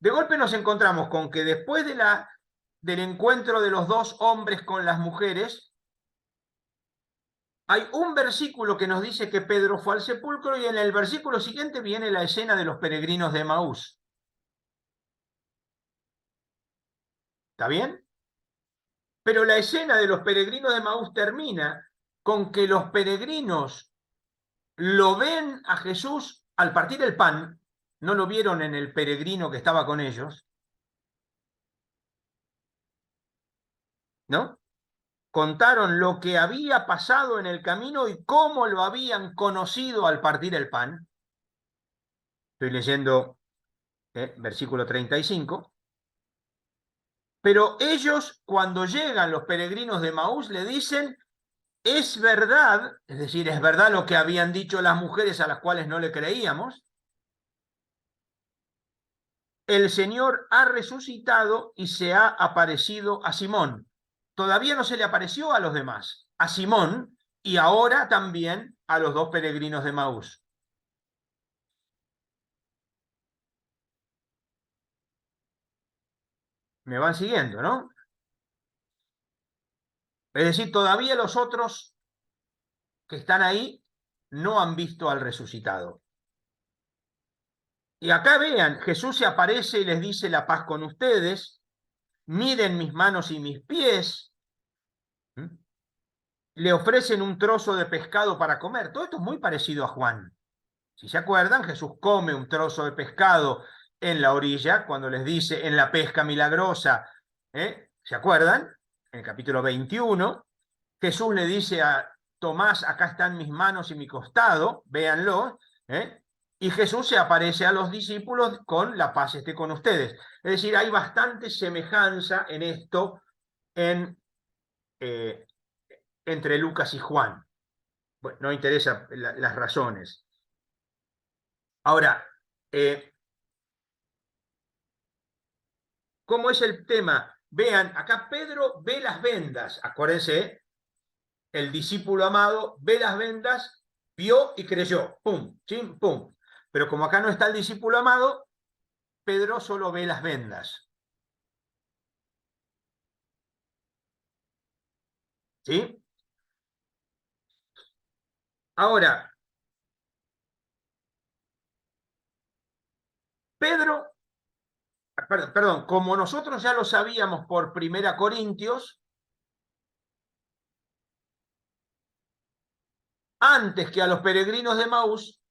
De golpe nos encontramos con que después del encuentro de los dos hombres con las mujeres, hay un versículo que nos dice que Pedro fue al sepulcro y en el versículo siguiente viene la escena de los peregrinos de Emaús. ¿Está bien? Pero la escena de los peregrinos de Emaús termina con que los peregrinos lo ven a Jesús al partir el pan, no lo vieron en el peregrino que estaba con ellos, ¿no? Contaron lo que había pasado en el camino y cómo lo habían conocido al partir el pan. Estoy leyendo versículo 35. Pero ellos, cuando llegan los peregrinos de Emaús, le dicen, es verdad, es decir, es verdad lo que habían dicho las mujeres a las cuales no le creíamos, el Señor ha resucitado y se ha aparecido a Simón. Todavía no se le apareció a los demás, a Simón y ahora también a los dos peregrinos de Emaús. Me van siguiendo, ¿no? Es decir, todavía los otros que están ahí no han visto al resucitado. Y acá vean, Jesús se aparece y les dice la paz con ustedes, miren mis manos y mis pies, le ofrecen un trozo de pescado para comer. Todo esto es muy parecido a Juan. Si se acuerdan, Jesús come un trozo de pescado en la orilla, cuando les dice en la pesca milagrosa, ¿se acuerdan? En el capítulo 21, Jesús le dice a Tomás, acá están mis manos y mi costado, véanlo, y Jesús se aparece a los discípulos con la paz esté con ustedes. Es decir, hay bastante semejanza en esto entre Lucas y Juan. Bueno, no interesa las razones. Ahora, ¿cómo es el tema? Vean, acá Pedro ve las vendas, acuérdense, el discípulo amado ve las vendas, vio y creyó, pum, chim, pum. Pero como acá no está el discípulo amado, Pedro solo ve las vendas. ¿Sí? Ahora, Pedro, perdón, como nosotros ya lo sabíamos por 1 Corintios, antes que a los peregrinos de Emaús,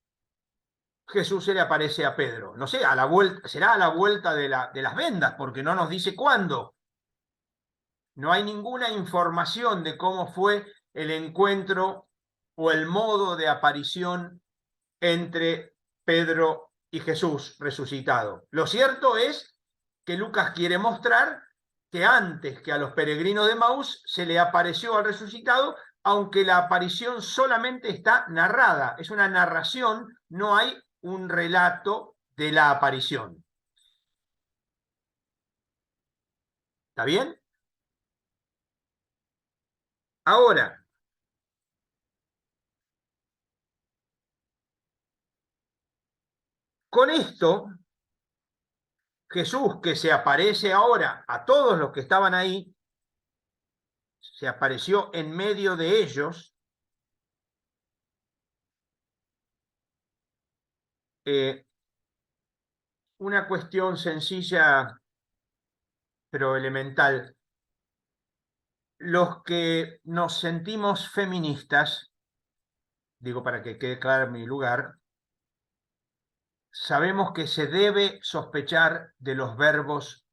Jesús se le aparece a Pedro. No sé, a la vuelta, será a la vuelta de las vendas, porque no nos dice cuándo. No hay ninguna información de cómo fue el encuentro o el modo de aparición entre Pedro y Jesús resucitado. Lo cierto es que Lucas quiere mostrar que antes que a los peregrinos de Emaús se le apareció al resucitado, aunque la aparición solamente está narrada, es una narración, no hay un relato de la aparición. ¿Está bien? Ahora, con esto, Jesús, que se aparece ahora a todos los que estaban ahí, se apareció en medio de ellos, una cuestión sencilla pero elemental. Los que nos sentimos feministas, digo para que quede claro mi lugar, sabemos que se debe sospechar de los verbos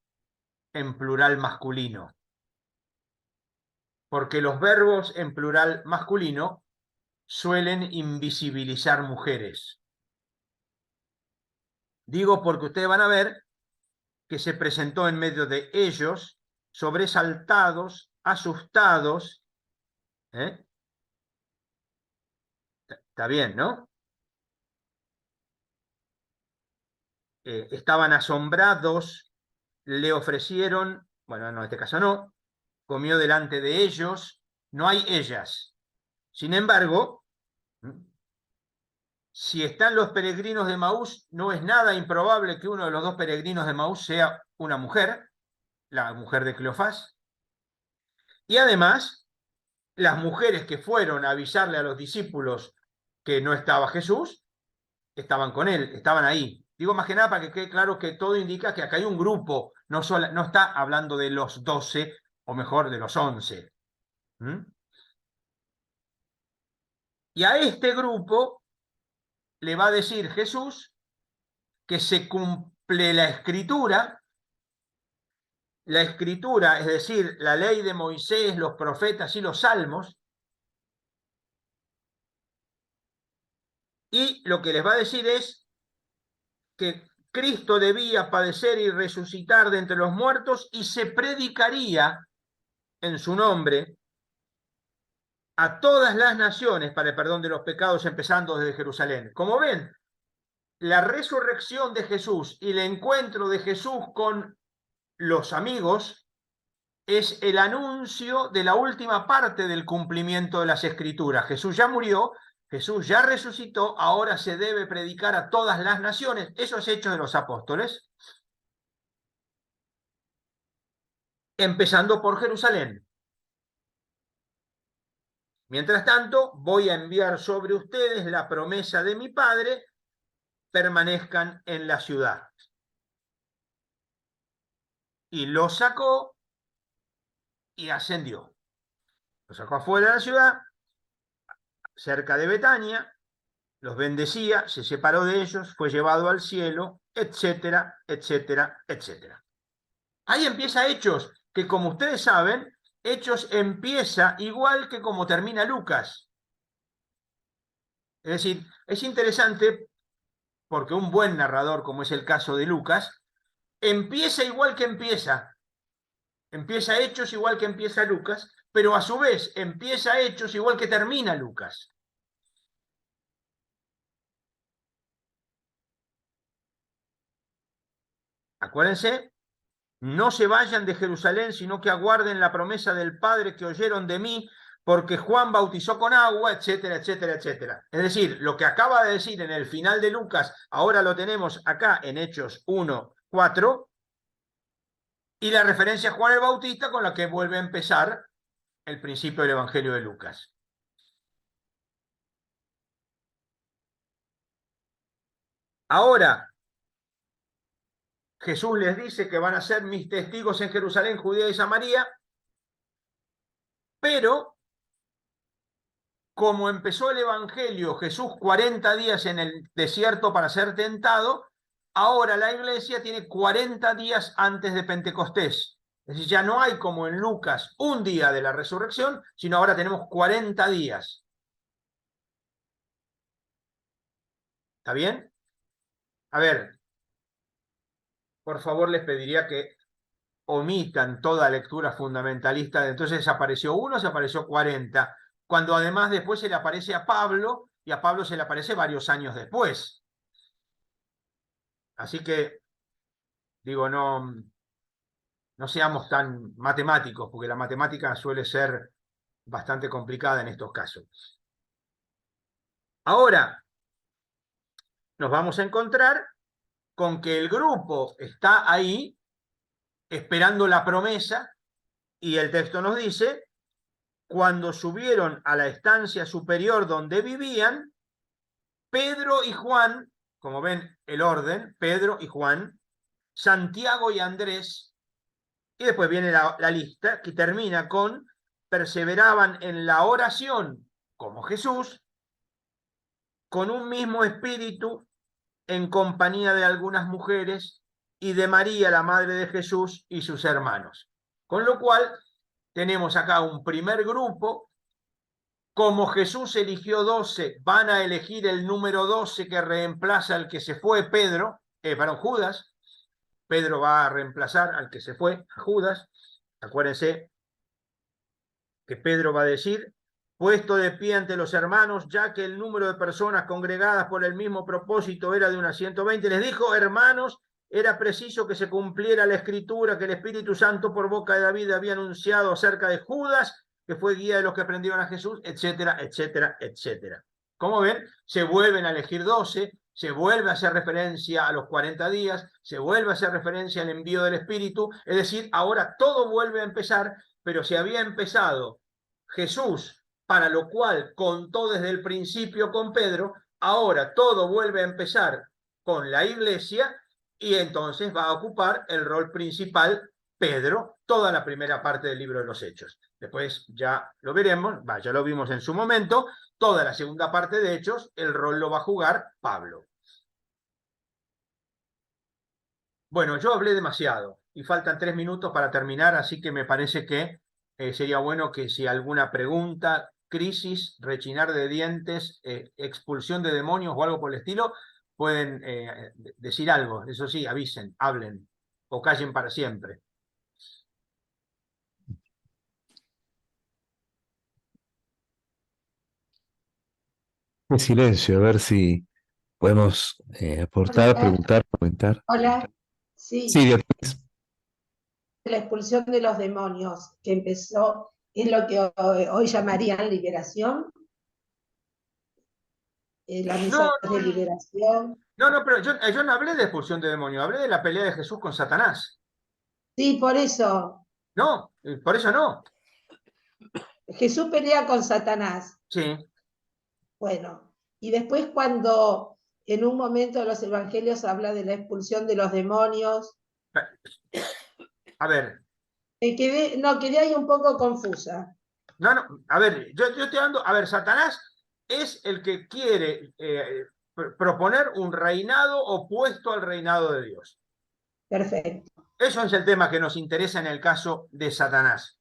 en plural masculino, porque los verbos en plural masculino suelen invisibilizar mujeres. Digo porque ustedes van a ver que se presentó en medio de ellos, sobresaltados, asustados. Está bien, ¿no? Estaban asombrados, le ofrecieron, bueno, no, en este caso no, comió delante de ellos, no hay ellas. Sin embargo, si están los peregrinos de Maús, no es nada improbable que uno de los dos peregrinos de Maús sea una mujer, la mujer de Cleofás. Y además, las mujeres que fueron a avisarle a los discípulos que no estaba Jesús, estaban con él, estaban ahí. Digo más que nada para que quede claro que todo indica que acá hay un grupo, no está hablando de los 12, o mejor, de los 11. Y a este grupo le va a decir Jesús que se cumple la escritura, es decir, la ley de Moisés, los profetas y los salmos, y lo que les va a decir es que Cristo debía padecer y resucitar de entre los muertos y se predicaría en su nombre a todas las naciones para el perdón de los pecados, empezando desde Jerusalén. Como ven, la resurrección de Jesús y el encuentro de Jesús con los amigos es el anuncio de la última parte del cumplimiento de las Escrituras. Jesús ya murió, Jesús ya resucitó, ahora se debe predicar a todas las naciones. Eso es Hechos de los Apóstoles, empezando por Jerusalén. Mientras tanto, voy a enviar sobre ustedes la promesa de mi Padre, permanezcan en la ciudad. Y lo sacó y ascendió. Lo sacó afuera de la ciudad, cerca de Betania, los bendecía, se separó de ellos, fue llevado al cielo, etcétera, etcétera, etcétera. Ahí empieza Hechos, que como ustedes saben, Hechos empieza igual que como termina Lucas. Es decir, es interesante porque un buen narrador, como es el caso de Lucas, empieza igual que empieza. Empieza Hechos igual que empieza Lucas, pero a su vez empieza Hechos igual que termina Lucas. Acuérdense, no se vayan de Jerusalén, sino que aguarden la promesa del Padre que oyeron de mí, porque Juan bautizó con agua, etcétera, etcétera, etcétera. Es decir, lo que acaba de decir en el final de Lucas, ahora lo tenemos acá en Hechos 1, 4, y la referencia a Juan el Bautista con la que vuelve a empezar el principio del Evangelio de Lucas. Ahora, Jesús les dice que van a ser mis testigos en Jerusalén, Judea y Samaria, pero como empezó el Evangelio, Jesús 40 días en el desierto para ser tentado, ahora la iglesia tiene 40 días antes de Pentecostés. Es decir, ya no hay como en Lucas un día de la resurrección, sino ahora tenemos 40 días. ¿Está bien? A ver, por favor les pediría que omitan toda lectura fundamentalista. Entonces apareció uno, se apareció 40, cuando además después se le aparece a Pablo, y a Pablo se le aparece varios años después. Así que, digo, no seamos tan matemáticos, porque la matemática suele ser bastante complicada en estos casos. Ahora nos vamos a encontrar con que el grupo está ahí esperando la promesa, y el texto nos dice: cuando subieron a la estancia superior donde vivían, Pedro y Juan, como ven el orden, Pedro y Juan, Santiago y Andrés, y después viene la lista que termina con: perseveraban en la oración como Jesús, con un mismo espíritu, en compañía de algunas mujeres y de María, la madre de Jesús, y sus hermanos. Con lo cual, tenemos acá un primer grupo. Como Jesús eligió 12, van a elegir el número 12 que reemplaza al que se fue, Judas. Pedro va a reemplazar al que se fue, a Judas. Acuérdense que Pedro va a decir: puesto de pie ante los hermanos, ya que el número de personas congregadas por el mismo propósito era de unas 120, les dijo: hermanos, era preciso que se cumpliera la escritura que el Espíritu Santo por boca de David había anunciado acerca de Judas, que fue guía de los que prendieron a Jesús, etcétera, etcétera, etcétera. Como ven, se vuelven a elegir 12, se vuelve a hacer referencia a los 40 días, se vuelve a hacer referencia al envío del Espíritu, es decir, ahora todo vuelve a empezar, pero si había empezado Jesús, para lo cual contó desde el principio con Pedro, ahora todo vuelve a empezar con la iglesia, y entonces va a ocupar el rol principal Pedro, toda la primera parte del libro de los Hechos. Después ya lo veremos, ya lo vimos en su momento, toda la segunda parte de Hechos, el rol lo va a jugar Pablo. Bueno, yo hablé demasiado y faltan 3 minutos para terminar, así que me parece que sería bueno que si alguna pregunta, crisis, rechinar de dientes, expulsión de demonios o algo por el estilo, pueden decir algo. Eso sí, avisen, hablen o callen para siempre. En silencio, a ver si podemos aportar, Hola, preguntar, comentar. hola. Sí, Sí, Beatriz. la expulsión de los demonios que empezó en lo que hoy llamarían liberación, la No, misa de liberación. no, pero yo no hablé de expulsión de demonios, hablé de la pelea de Jesús con Satanás. Sí, por eso No, por eso no. Jesús pelea con Satanás. Sí. Bueno, y después cuando en un momento de los evangelios habla de la expulsión de los demonios, A ver, quedé ahí un poco confusa. a ver, yo estoy hablando, a ver, Satanás es el que quiere proponer un reinado opuesto al reinado de Dios. Perfecto. Eso es el tema que nos interesa en el caso de Satanás.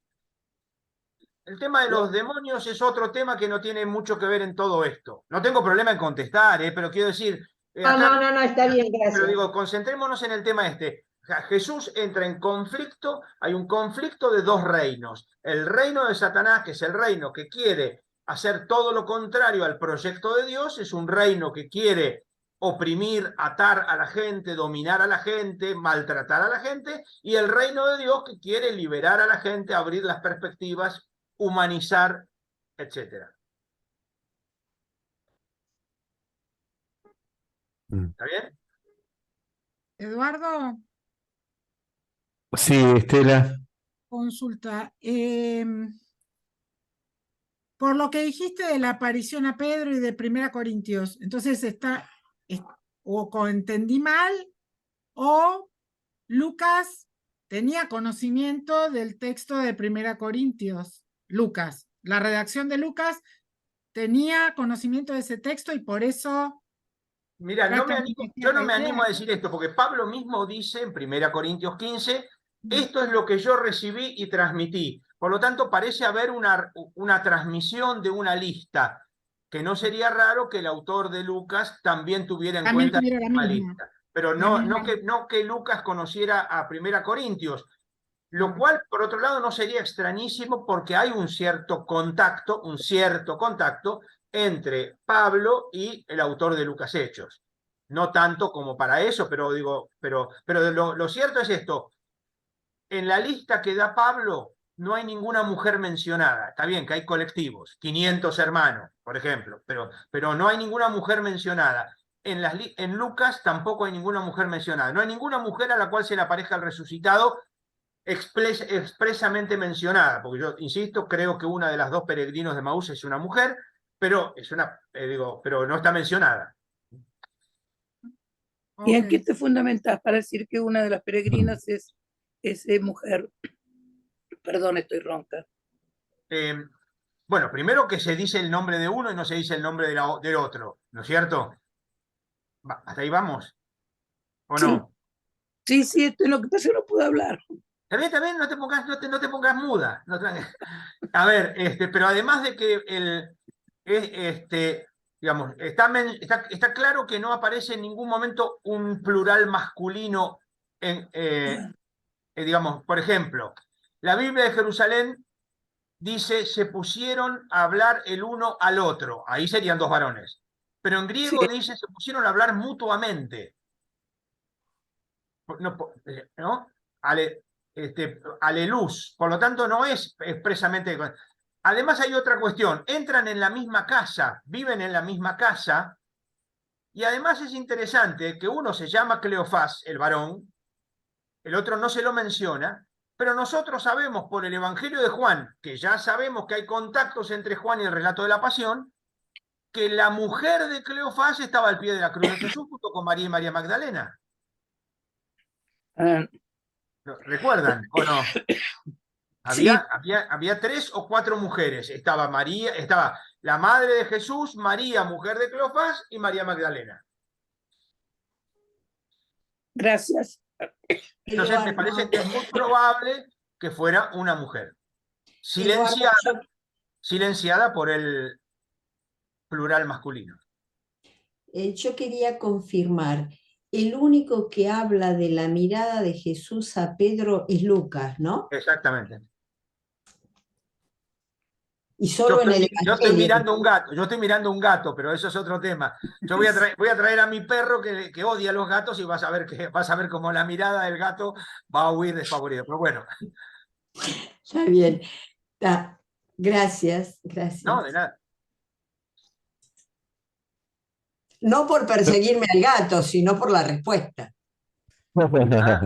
El tema de los demonios es otro tema que no tiene mucho que ver en todo esto. No tengo problema en contestar, pero quiero decir, No, está bien, pero gracias. digo, concentrémonos en el tema este. Jesús entra en conflicto, hay un conflicto de 2 reinos. El reino de Satanás, que es el reino que quiere hacer todo lo contrario al proyecto de Dios, es un reino que quiere oprimir, atar a la gente, dominar a la gente, maltratar a la gente, y el reino de Dios que quiere liberar a la gente, abrir las perspectivas, humanizar, etc. ¿Está bien? Eduardo, Sí, Estela. consulta. Por lo que dijiste de la aparición a Pedro y de 1 Corintios, entonces o entendí mal, o Lucas tenía conocimiento del texto de 1 Corintios. Lucas, la redacción de Lucas tenía conocimiento de ese texto y por eso... Mira, yo no me animo a decir esto, porque Pablo mismo dice en 1 Corintios 15, esto es lo que yo recibí y transmití. Por lo tanto, parece haber una transmisión de una lista, que no sería raro que el autor de Lucas también tuviera en cuenta tuviera la misma lista. Pero no que Lucas conociera a 1 Corintios, lo cual, por otro lado, no sería extrañísimo porque hay un cierto contacto entre Pablo y el autor de Lucas Hechos. No tanto como para eso, pero digo, pero lo cierto es esto. En la lista que da Pablo, no hay ninguna mujer mencionada. Está bien que hay colectivos, 500 hermanos, por ejemplo, pero no hay ninguna mujer mencionada. En Lucas tampoco hay ninguna mujer mencionada. No hay ninguna mujer a la cual se le aparezca el resucitado expresamente mencionada, porque yo insisto, creo que una de las dos peregrinos de Maús es una mujer, pero pero no está mencionada. ¿Y en qué Ok. te fundamentas para decir que una de las peregrinas es mujer? Perdón, estoy ronca. Bueno, primero que se dice el nombre de uno y no se dice el nombre del otro, ¿no es cierto? ¿Hasta ahí vamos? ¿O Sí. no? Sí, esto es lo que pasa, que no puedo hablar. Está bien, no te pongas muda. A ver, pero además de que digamos, está claro que no aparece en ningún momento un plural masculino digamos, por ejemplo, la Biblia de Jerusalén dice, se pusieron a hablar el uno al otro. Ahí serían dos varones. Pero en Sí, griego dice, se pusieron a hablar mutuamente. ¿No? Aleluz. Por lo tanto, no es expresamente. Además, hay otra cuestión. Entran en la misma casa, viven en la misma casa. Y además es interesante que uno se llama Cleofás, el varón, el otro no se lo menciona, pero nosotros sabemos por el Evangelio de Juan, que ya sabemos que hay contactos entre Juan y el relato de la Pasión, que la mujer de Cleofás estaba al pie de la cruz de Jesús junto con María y María Magdalena. ah, ¿Recuerdan o no? sí, Había 3 o 4 mujeres. Estaba la madre de Jesús, María, mujer de Cleofás, y María Magdalena. gracias. Entonces me parece que es muy probable que fuera una mujer. Silenciada por el plural masculino. Yo quería confirmar, el único que habla de la mirada de Jesús a Pedro es Lucas, ¿no? Exactamente. Y solo en el Yo estoy Evangelio. mirando un gato, pero eso es otro tema. Yo voy a traer a mi perro que odia a los gatos y vas a ver cómo la mirada del gato va a huir desfavorido. Pero bueno, Está bien. Gracias, gracias. no, de nada. No por perseguirme al gato, sino por la respuesta. Ah,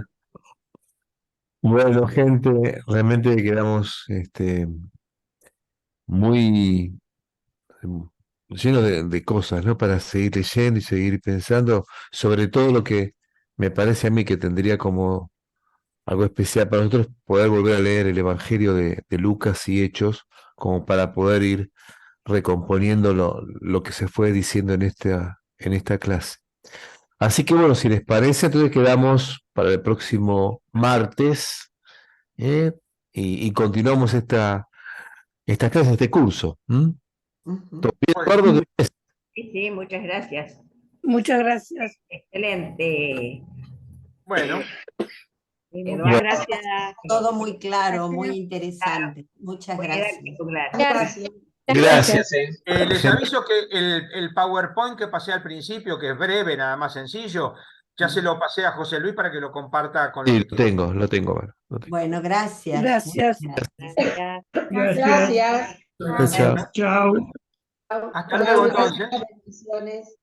Bueno, gente, realmente quedamos muy llenos de cosas, ¿no? Para seguir leyendo y seguir pensando sobre todo lo que me parece a mí que tendría como algo especial para nosotros poder volver a leer el Evangelio de Lucas y Hechos, como para poder ir recomponiendo lo que se fue diciendo en esta clase. Así que bueno, si les parece, entonces quedamos para el próximo martes, ¿eh? Y continuamos esta clase, este curso. Ujú. ¿Todo bien, bueno, Eduardo? Sí, muchas gracias. Muchas gracias. Excelente. bueno, Eduardo, gracias. Todo muy claro, muy Gracias. interesante. Muchas Voy a dar gracias. titular. Gracias. Gracias. les aviso que el PowerPoint que pasé al principio, que es breve, nada más sencillo, ya se lo pasé a José Luis para que lo comparta con Sí, los lo tengo, bueno, lo tengo. Bueno, gracias. Gracias. Gracias. Gracias. Chao, chao. Hasta luego, entonces. Bendiciones.